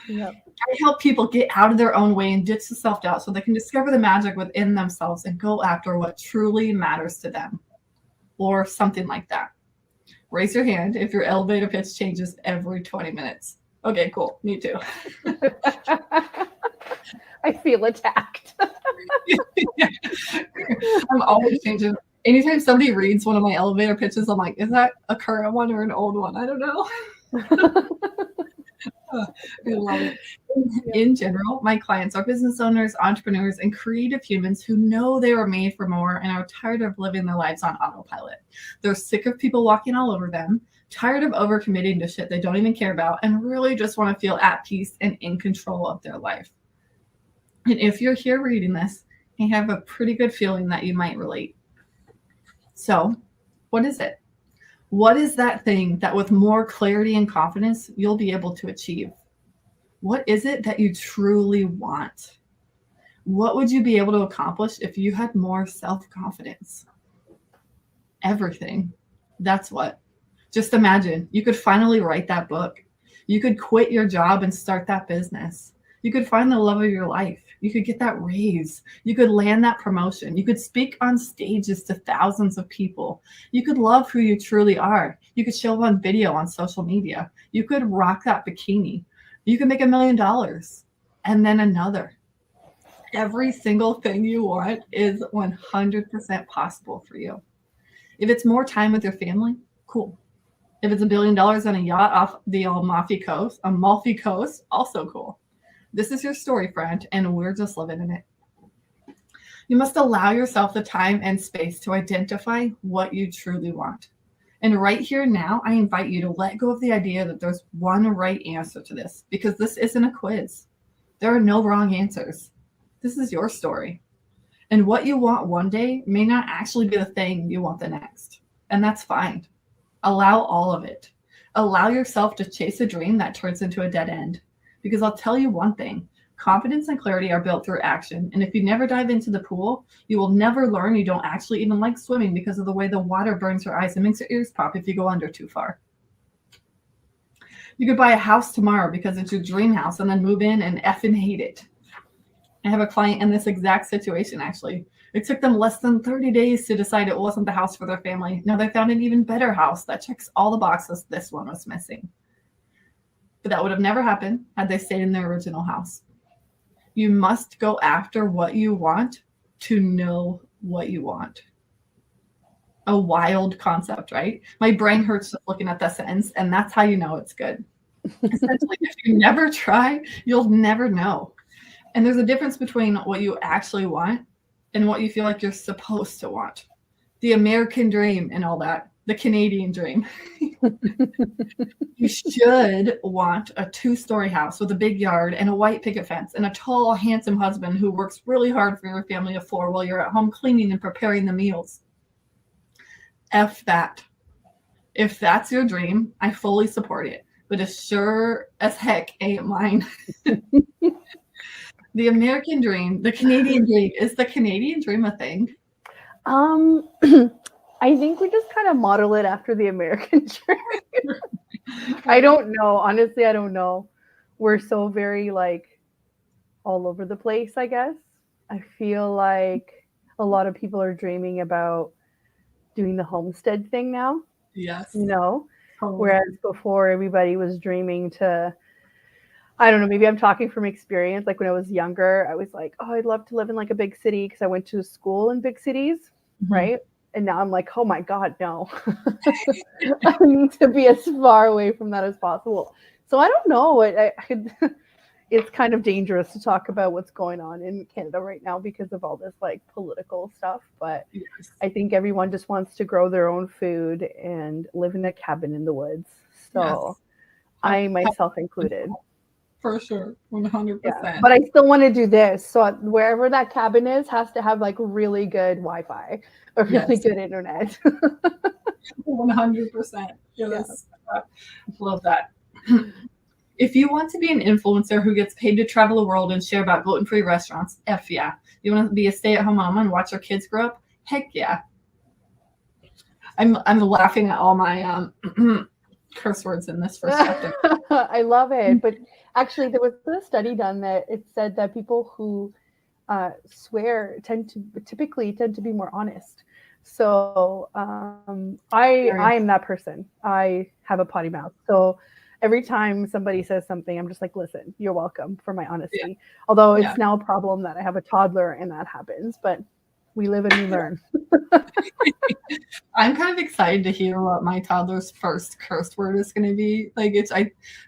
Yep. I help people get out of their own way and ditch the self-doubt so they can discover the magic within themselves and go after what truly matters to them, or something like that. Raise your hand if your elevator pitch changes every 20 minutes. Okay, cool. Me too. I feel attacked. I'm always changing. Anytime somebody reads one of my elevator pitches, I'm like, is that a current one or an old one? I don't know. I love it. In general, my clients are business owners, entrepreneurs, and creative humans who know they were made for more and are tired of living their lives on autopilot. They're sick of people walking all over them, tired of overcommitting to shit they don't even care about, and really just want to feel at peace and in control of their life. And if you're here reading this, I have a pretty good feeling that you might relate. So, what is it? What is that thing that with more clarity and confidence, you'll be able to achieve? What is it that you truly want? What would you be able to accomplish if you had more self-confidence? Everything. That's what. Just imagine, you could finally write that book. You could quit your job and start that business. You could find the love of your life. You could get that raise. You could land that promotion. You could speak on stages to thousands of people. You could love who you truly are. You could show up on video on social media. You could rock that bikini. You could make $1 million and then another. Every single thing you want is 100% possible for you. If it's more time with your family, cool. If it's $1 billion on a yacht off the Amalfi Coast, also cool. This is your story, friend, and we're just living in it. You must allow yourself the time and space to identify what you truly want. And right here now, I invite you to let go of the idea that there's one right answer to this, because this isn't a quiz. There are no wrong answers. This is your story. And what you want one day may not actually be the thing you want the next. And that's fine. Allow all of it. Allow yourself to chase a dream that turns into a dead end. Because I'll tell you one thing, confidence and clarity are built through action. And if you never dive into the pool, you will never learn you don't actually even like swimming because of the way the water burns your eyes and makes your ears pop if you go under too far. You could buy a house tomorrow because it's your dream house and then move in and effing hate it. I have a client in this exact situation, actually. It took them less than 30 days to decide it wasn't the house for their family. Now they found an even better house that checks all the boxes this one was missing. But that would have never happened had they stayed in their original house. You must go after what you want to know what you want. A wild concept, right? My brain hurts just looking at that sentence, and that's how you know it's good. Essentially, if you never try, you'll never know. And there's a difference between what you actually want and what you feel like you're supposed to want. The American dream and all that. The Canadian dream. You should want a 2-story house with a big yard and a white picket fence and a tall, handsome husband who works really hard for your family of 4 while you're at home cleaning and preparing the meals. F that. If that's your dream, I fully support it, but it sure as heck ain't mine. The American dream, the Canadian dream, is the Canadian dream a thing? I think we just kind of model it after the American dream. I don't know. Honestly, I don't know. We're so very like all over the place, I guess. I feel like a lot of people are dreaming about doing the homestead thing now. Yes. You know, whereas before everybody was dreaming to, I don't know, maybe I'm talking from experience. Like when I was younger, I was like, oh, I'd love to live in like a big city because I went to school in big cities, right? And now I'm like, oh my God, no. I need to be as far away from that as possible. So I don't know. It's kind of dangerous to talk about what's going on in Canada right now because of all this like political stuff. But yes. I think everyone just wants to grow their own food and live in a cabin in the woods. So yes. I myself included. For sure, 100%. Yeah. But I still want to do this. So wherever that cabin is has to have like really good Wi-Fi or really good internet. 100%. Yes. Yeah. Love that. If you want to be an influencer who gets paid to travel the world and share about gluten-free restaurants, F yeah. You want to be a stay-at-home mom and watch your kids grow up? Heck yeah. I'm laughing at all my curse words in this first chapter. I love it. But actually, there was a study done that it said that people who swear typically tend to be more honest. So I am that person. I have a potty mouth. So every time somebody says something, I'm just like, listen, you're welcome for my honesty. Yeah. Although it's now a problem that I have a toddler and that happens, but we live and we learn. I'm kind of excited to hear what my toddler's first curse word is going to be. Like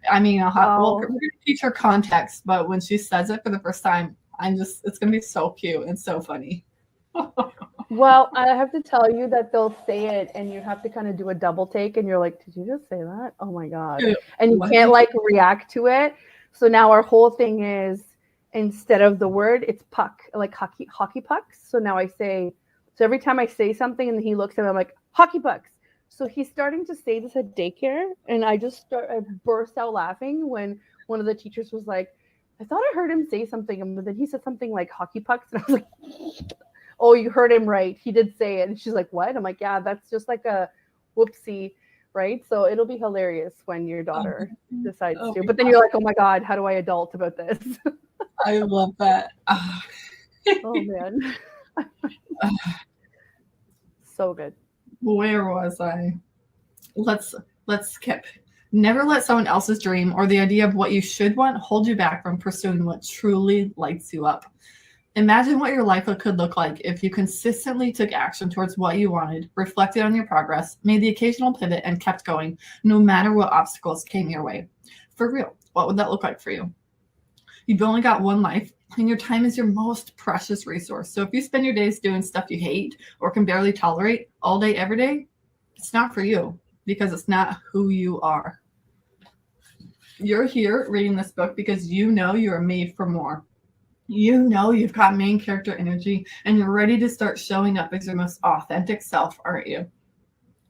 I mean, we're going to teach her context, but when she says it for the first time, it's going to be so cute and so funny. Well, I have to tell you that they'll say it and you have to kind of do a double take and you're like, did you just say that? Oh my God. And you can't like react to it. So now our whole thing is, instead of the word, it's puck, like hockey pucks. So now so every time I say something and he looks at me, I'm like, hockey pucks. So he's starting to say this at daycare. And I burst out laughing when one of the teachers was like, I thought I heard him say something. But then he said something like hockey pucks. And I was like, oh, you heard him right. He did say it. And she's like, what? I'm like, yeah, that's just like a whoopsie, right? So it'll be hilarious when your daughter decides to. But then you're like, oh my God, how do I adult about this? I love that. Oh man. So good. Where was I? Let's skip. Never let someone else's dream or the idea of what you should want hold you back from pursuing what truly lights you up. Imagine what your life could look like if you consistently took action towards what you wanted, reflected on your progress, made the occasional pivot, and kept going, no matter what obstacles came your way. For real, what would that look like for you? You've only got one life, and your time is your most precious resource. So if you spend your days doing stuff you hate or can barely tolerate all day, every day, it's not for you because it's not who you are. You're here reading this book because you know you are made for more. You know you've got main character energy and you're ready to start showing up as your most authentic self, aren't you?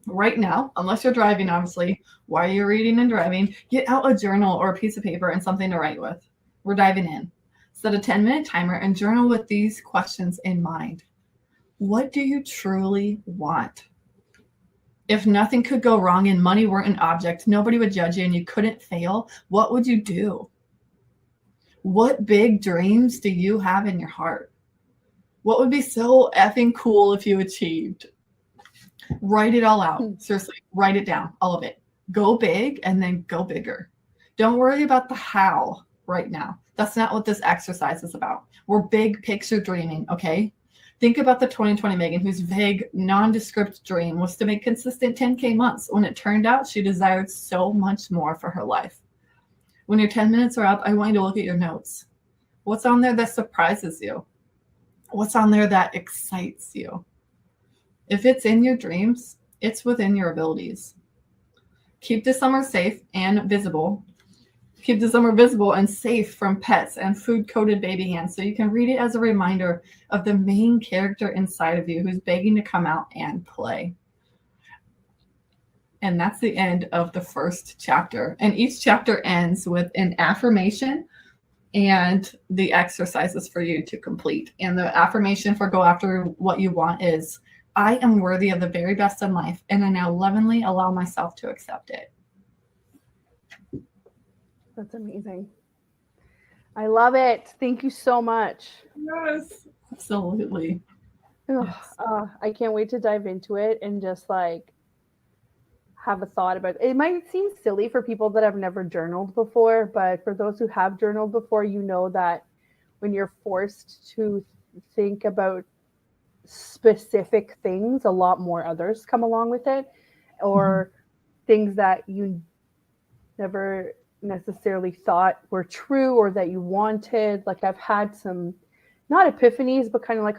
Right now, unless you're driving, obviously, while you're reading and driving, get out a journal or a piece of paper and something to write with. We're diving in. Set a 10-minute timer and journal with these questions in mind. What do you truly want? If nothing could go wrong and money weren't an object, nobody would judge you and you couldn't fail, what would you do? What big dreams do you have in your heart? What would be so effing cool if you achieved? Write it all out. Seriously, write it down, all of it. Go big and then go bigger. Don't worry about the how right now. That's not what this exercise is about. We're big picture dreaming, okay? Think about the 2020 Megan, whose vague, nondescript dream was to make consistent 10K months when it turned out she desired so much more for her life. When your 10 minutes are up, I want you to look at your notes. What's on there that surprises you? What's on there that excites you? If it's in your dreams, it's within your abilities. Keep the summer safe and visible. Keep the summer visible and safe from pets and food-coated baby hands so you can read it as a reminder of the main character inside of you who's begging to come out and play. And that's the end of the first chapter. And each chapter ends with an affirmation and the exercises for you to complete. And the affirmation for go after what you want is, I am worthy of the very best in life, and I now lovingly allow myself to accept it. That's amazing. I love it. Thank you so much. Yes, absolutely. Yes. I can't wait to dive into it and just like have a thought about it. It might seem silly for people that have never journaled before, but for those who have journaled before, you know that when you're forced to think about specific things, a lot more others come along with it, or things that you never necessarily thought were true or that you wanted. Like I've had some, not epiphanies, but kind of like,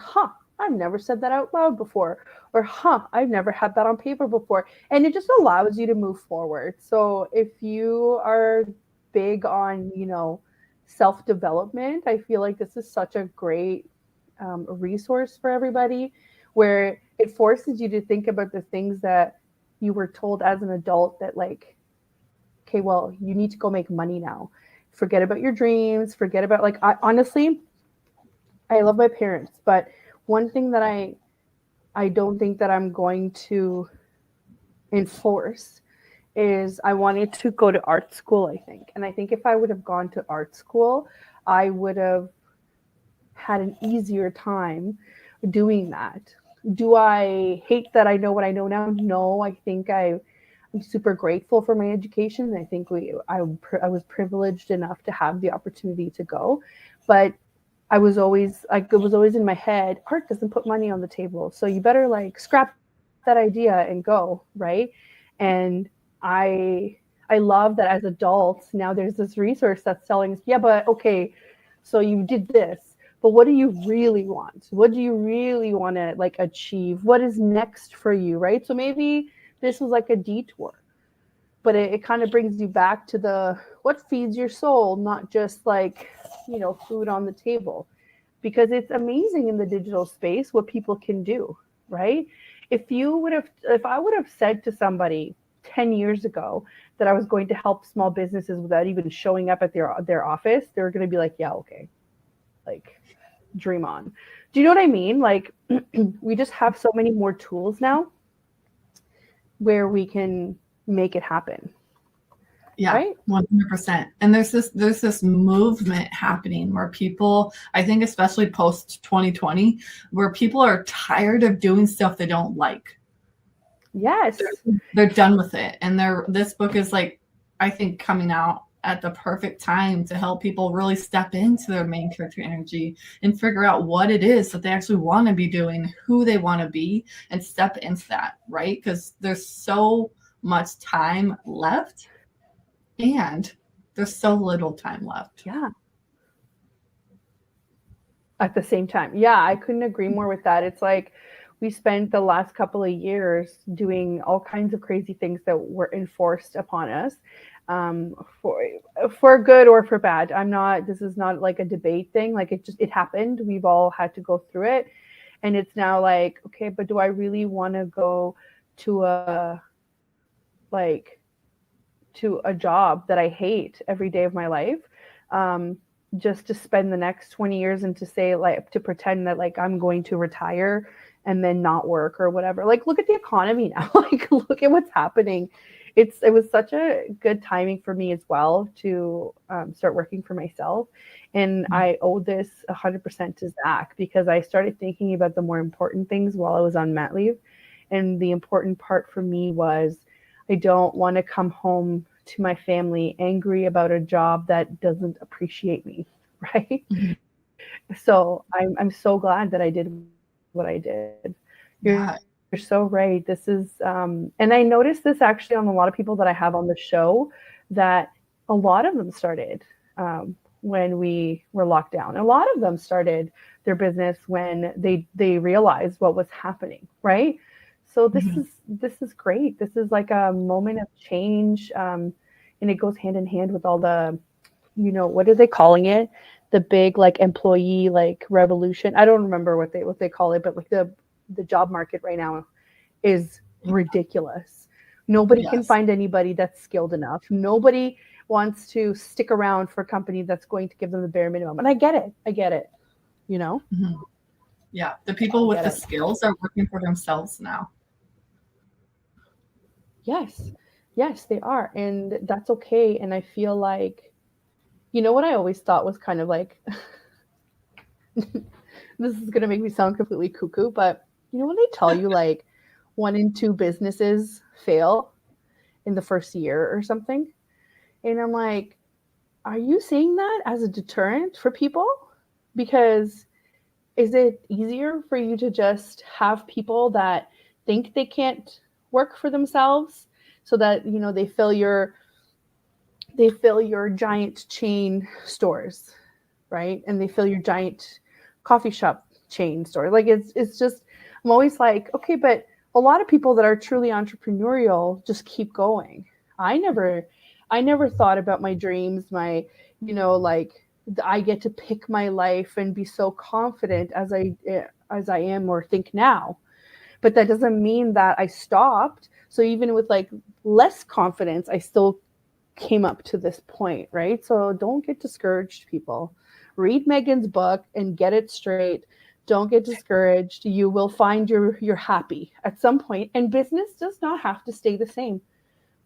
I've never said that out loud before, or I've never had that on paper before. And it just allows you to move forward. So if you are big on, self-development, I feel like this is such a great resource for everybody, where it forces you to think about the things that you were told as an adult that like, okay, well, you need to go make money now. Forget about your dreams. Forget about honestly, I love my parents, but one thing that I don't think that I'm going to enforce is I wanted to go to art school, I think. And I think if I would have gone to art school, I would have had an easier time doing that. Do I hate that I know what I know now? No, I think I'm super grateful for my education. I think I was privileged enough to have the opportunity to go, but I was always like, it was always in my head, art doesn't put money on the table. So you better like scrap that idea and go. Right. And I love that as adults, now there's this resource that's telling us, yeah, but okay, so you did this, but what do you really want? What do you really want to like achieve? What is next for you? Right. So maybe this was like a detour, but it kind of brings you back to the what feeds your soul, not just like, food on the table, because it's amazing in the digital space what people can do, right? If I would have said to somebody 10 years ago that I was going to help small businesses without even showing up at their office, they're going to be like, yeah, okay, like dream on. Do you know what I mean? Like we just have so many more tools now where we can make it happen. Yeah, right? 100%. And there's this movement happening where people, I think especially post 2020, where people are tired of doing stuff they don't like. Yes. They're done with it. And this book is like, I think, coming out at the perfect time to help people really step into their main character energy and figure out what it is that they actually want to be doing, who they want to be, and step into that, right? Because there's so much time left and there's so little time left. Yeah. At the same time. Yeah, I couldn't agree more with that. It's like we spent the last couple of years doing all kinds of crazy things that were enforced upon us, for good or for bad. This is not like a debate thing. Like it happened. We've all had to go through it. And it's now like, okay, but do I really want to go to a job that I hate every day of my life? Just to spend the next 20 years and to say, like, to pretend that like I'm going to retire and then not work or whatever. Like, look at the economy now. Like, look at what's happening. It was such a good timing for me as well to start working for myself. And I owe this 100% to Zach, because I started thinking about the more important things while I was on mat leave. And the important part for me was I don't want to come home to my family angry about a job that doesn't appreciate me, right? Mm-hmm. So I'm so glad that I did what I did. You're so right. This is, and I noticed this actually on a lot of people that I have on the show, that a lot of them started when we were locked down. A lot of them started their business when they realized what was happening, right? So this is great. This is like a moment of change, and it goes hand in hand with all the, what are they calling it? The big like employee like revolution. I don't remember what they call it, but like the job market right now is ridiculous. Nobody can find anybody that's skilled enough. Nobody wants to stick around for a company that's going to give them the bare minimum. And I get it. Mm-hmm. Yeah, the people with the skills are working for themselves now. Yes, they are. And that's okay. And I feel like, what I always thought was kind of like, this is going to make me sound completely cuckoo, but when they tell you like 1 in 2 businesses fail in the first year or something. And I'm like, are you saying that as a deterrent for people? Because is it easier for you to just have people that think they can't work for themselves so that, they fill your giant chain stores, right? And they fill your giant coffee shop chain store. Like it's just, I'm always like, okay, but a lot of people that are truly entrepreneurial just keep going. I never thought about my dreams, my, I get to pick my life and be so confident as I am or think now. But that doesn't mean that I stopped. So even with like less confidence, I still came up to this point, right? So don't get discouraged, people. Read Megan's book and get it straight. Don't get discouraged. You will find you're happy at some point. And business does not have to stay the same.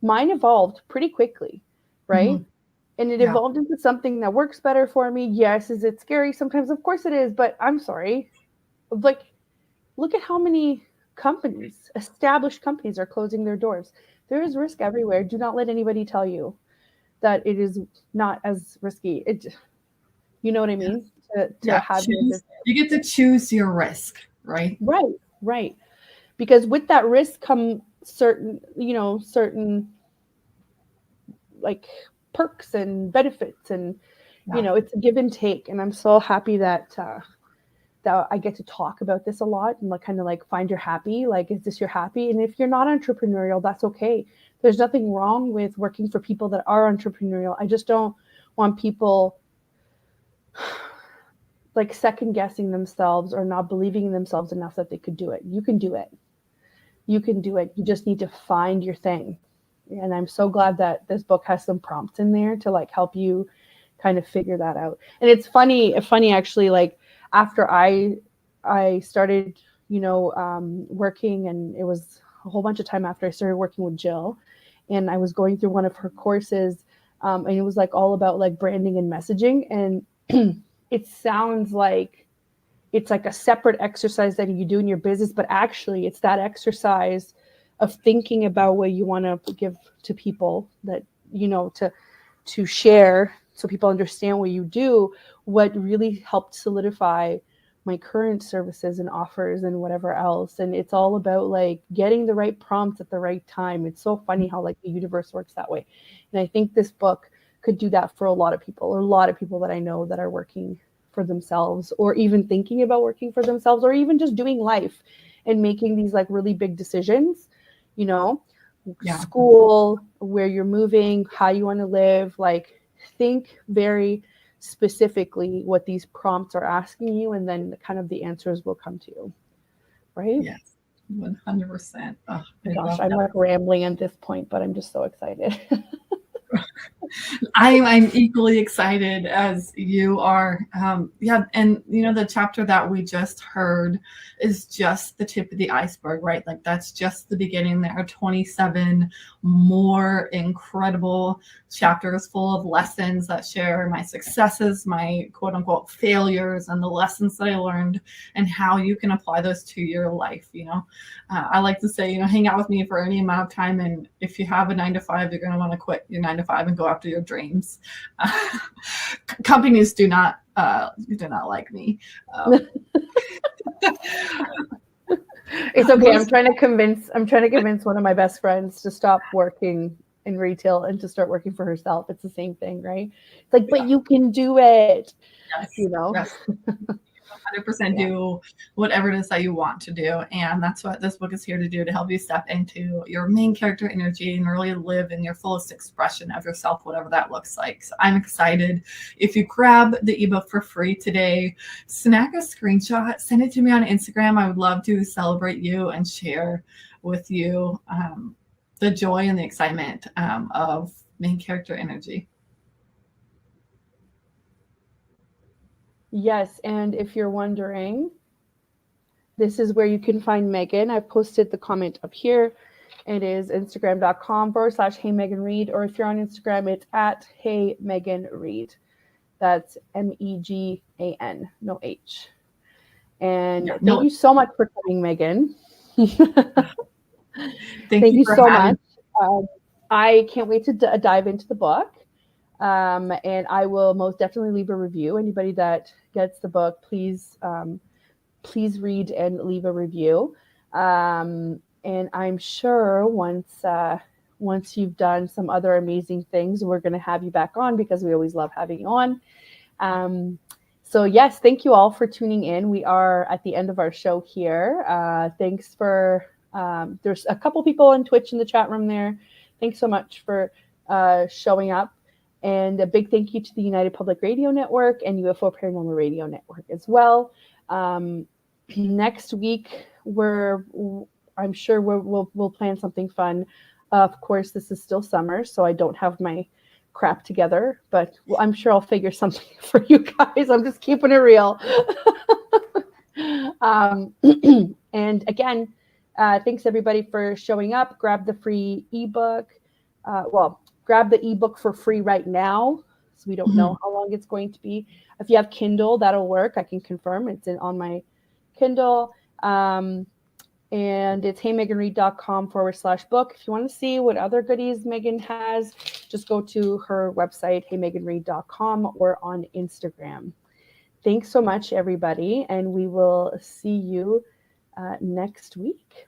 mine evolved pretty quickly, right? And it Yeah. evolved into something that works better for me. Yes, is it scary sometimes? Of course it is, but I'm sorry. Like, look at how many companies, established companies, are closing their doors. There is risk everywhere. Do not let anybody tell you that it is not as risky. You know what I mean? To have your business. You get to choose your risk, right? Right. Because with that risk come certain like perks and benefits, and it's a give and take. And I'm so happy that I get to talk about this a lot, and like kind of like find your happy. Like, is this your happy? And if you're not entrepreneurial, that's okay. There's nothing wrong with working for people that are entrepreneurial. I just don't want people like second guessing themselves or not believing in themselves enough that they could do it. You can do it. You can do it. You just need to find your thing. And I'm so glad that this book has some prompts in there to like help you kind of figure that out. And it's funny actually, like after I started, working, and it was a whole bunch of time after I started working with Jill, and I was going through one of her courses, and it was like all about like branding and messaging. And it sounds like it's like a separate exercise that you do in your business, but actually it's that exercise of thinking about what you want to give to people, that, to share so people understand what you do, what really helped solidify my current services and offers and whatever else. And it's all about like getting the right prompts at the right time. It's so funny how like the universe works that way. And I think this book could do that for a lot of people, or a lot of people that I know that are working for themselves, or even thinking about working for themselves, or even just doing life and making these like really big decisions, school, where you're moving, how you want to live. Like, think very specifically what these prompts are asking you, and then kind of the answers will come to you. Right? Yes, 100%. Oh, gosh, I'm like rambling at this point, but I'm just so excited. I'm equally excited as you are. And the chapter that we just heard is just the tip of the iceberg, right? Like, that's just the beginning. There are 27 more incredible chapters full of lessons that share my successes, my quote unquote failures, and the lessons that I learned, and how you can apply those to your life. I like to say, hang out with me for any amount of time, and if you have a 9-to-5, you're going to want to quit your 9-to-5 and go after your dreams. Companies do not like me. It's okay. I'm trying to convince one of my best friends to stop working in retail and to start working for herself. It's the same thing, right? It's like, but you can do it. Yes. Yes. 100% do whatever it is that you want to do. And that's what this book is here to do, to help you step into your main character energy and really live in your fullest expression of yourself, whatever that looks like. So I'm excited. If you grab the ebook for free today, snag a screenshot, send it to me on Instagram. I would love to celebrate you and share with you the joy and the excitement of main character energy. Yes, and if you're wondering, this is where you can find Megan. I've posted the comment up here. It is instagram.com/HeyMeganReed, or if you're on Instagram, it's @HeyMeganReed. That's MEGAN, no H. And thank you so much for coming, Megan. Thank you so much. I can't wait to dive into the book. And I will most definitely leave a review. Anybody that gets the book, please read and leave a review. And I'm sure once you've done some other amazing things, we're going to have you back on, because we always love having you on. So yes, thank you all for tuning in. We are at the end of our show here. Thanks for, there's a couple people on Twitch in the chat room there. Thanks so much for showing up. And a big thank you to the United Public Radio Network and UFO Paranormal Radio Network as well. Next week, I'm sure we'll plan something fun. Of course, this is still summer, so I don't have my crap together, but I'm sure I'll figure something for you guys. I'm just keeping it real. And again, thanks everybody for showing up. Grab the free ebook. grab the ebook for free right now. So we don't know how long it's going to be. If you have Kindle, that'll work. I can confirm it's on my Kindle. And it's heymeganreed.com/book. If you want to see what other goodies Megan has, just go to her website, heymeganreed.com, or on Instagram. Thanks so much, everybody. And we will see you next week.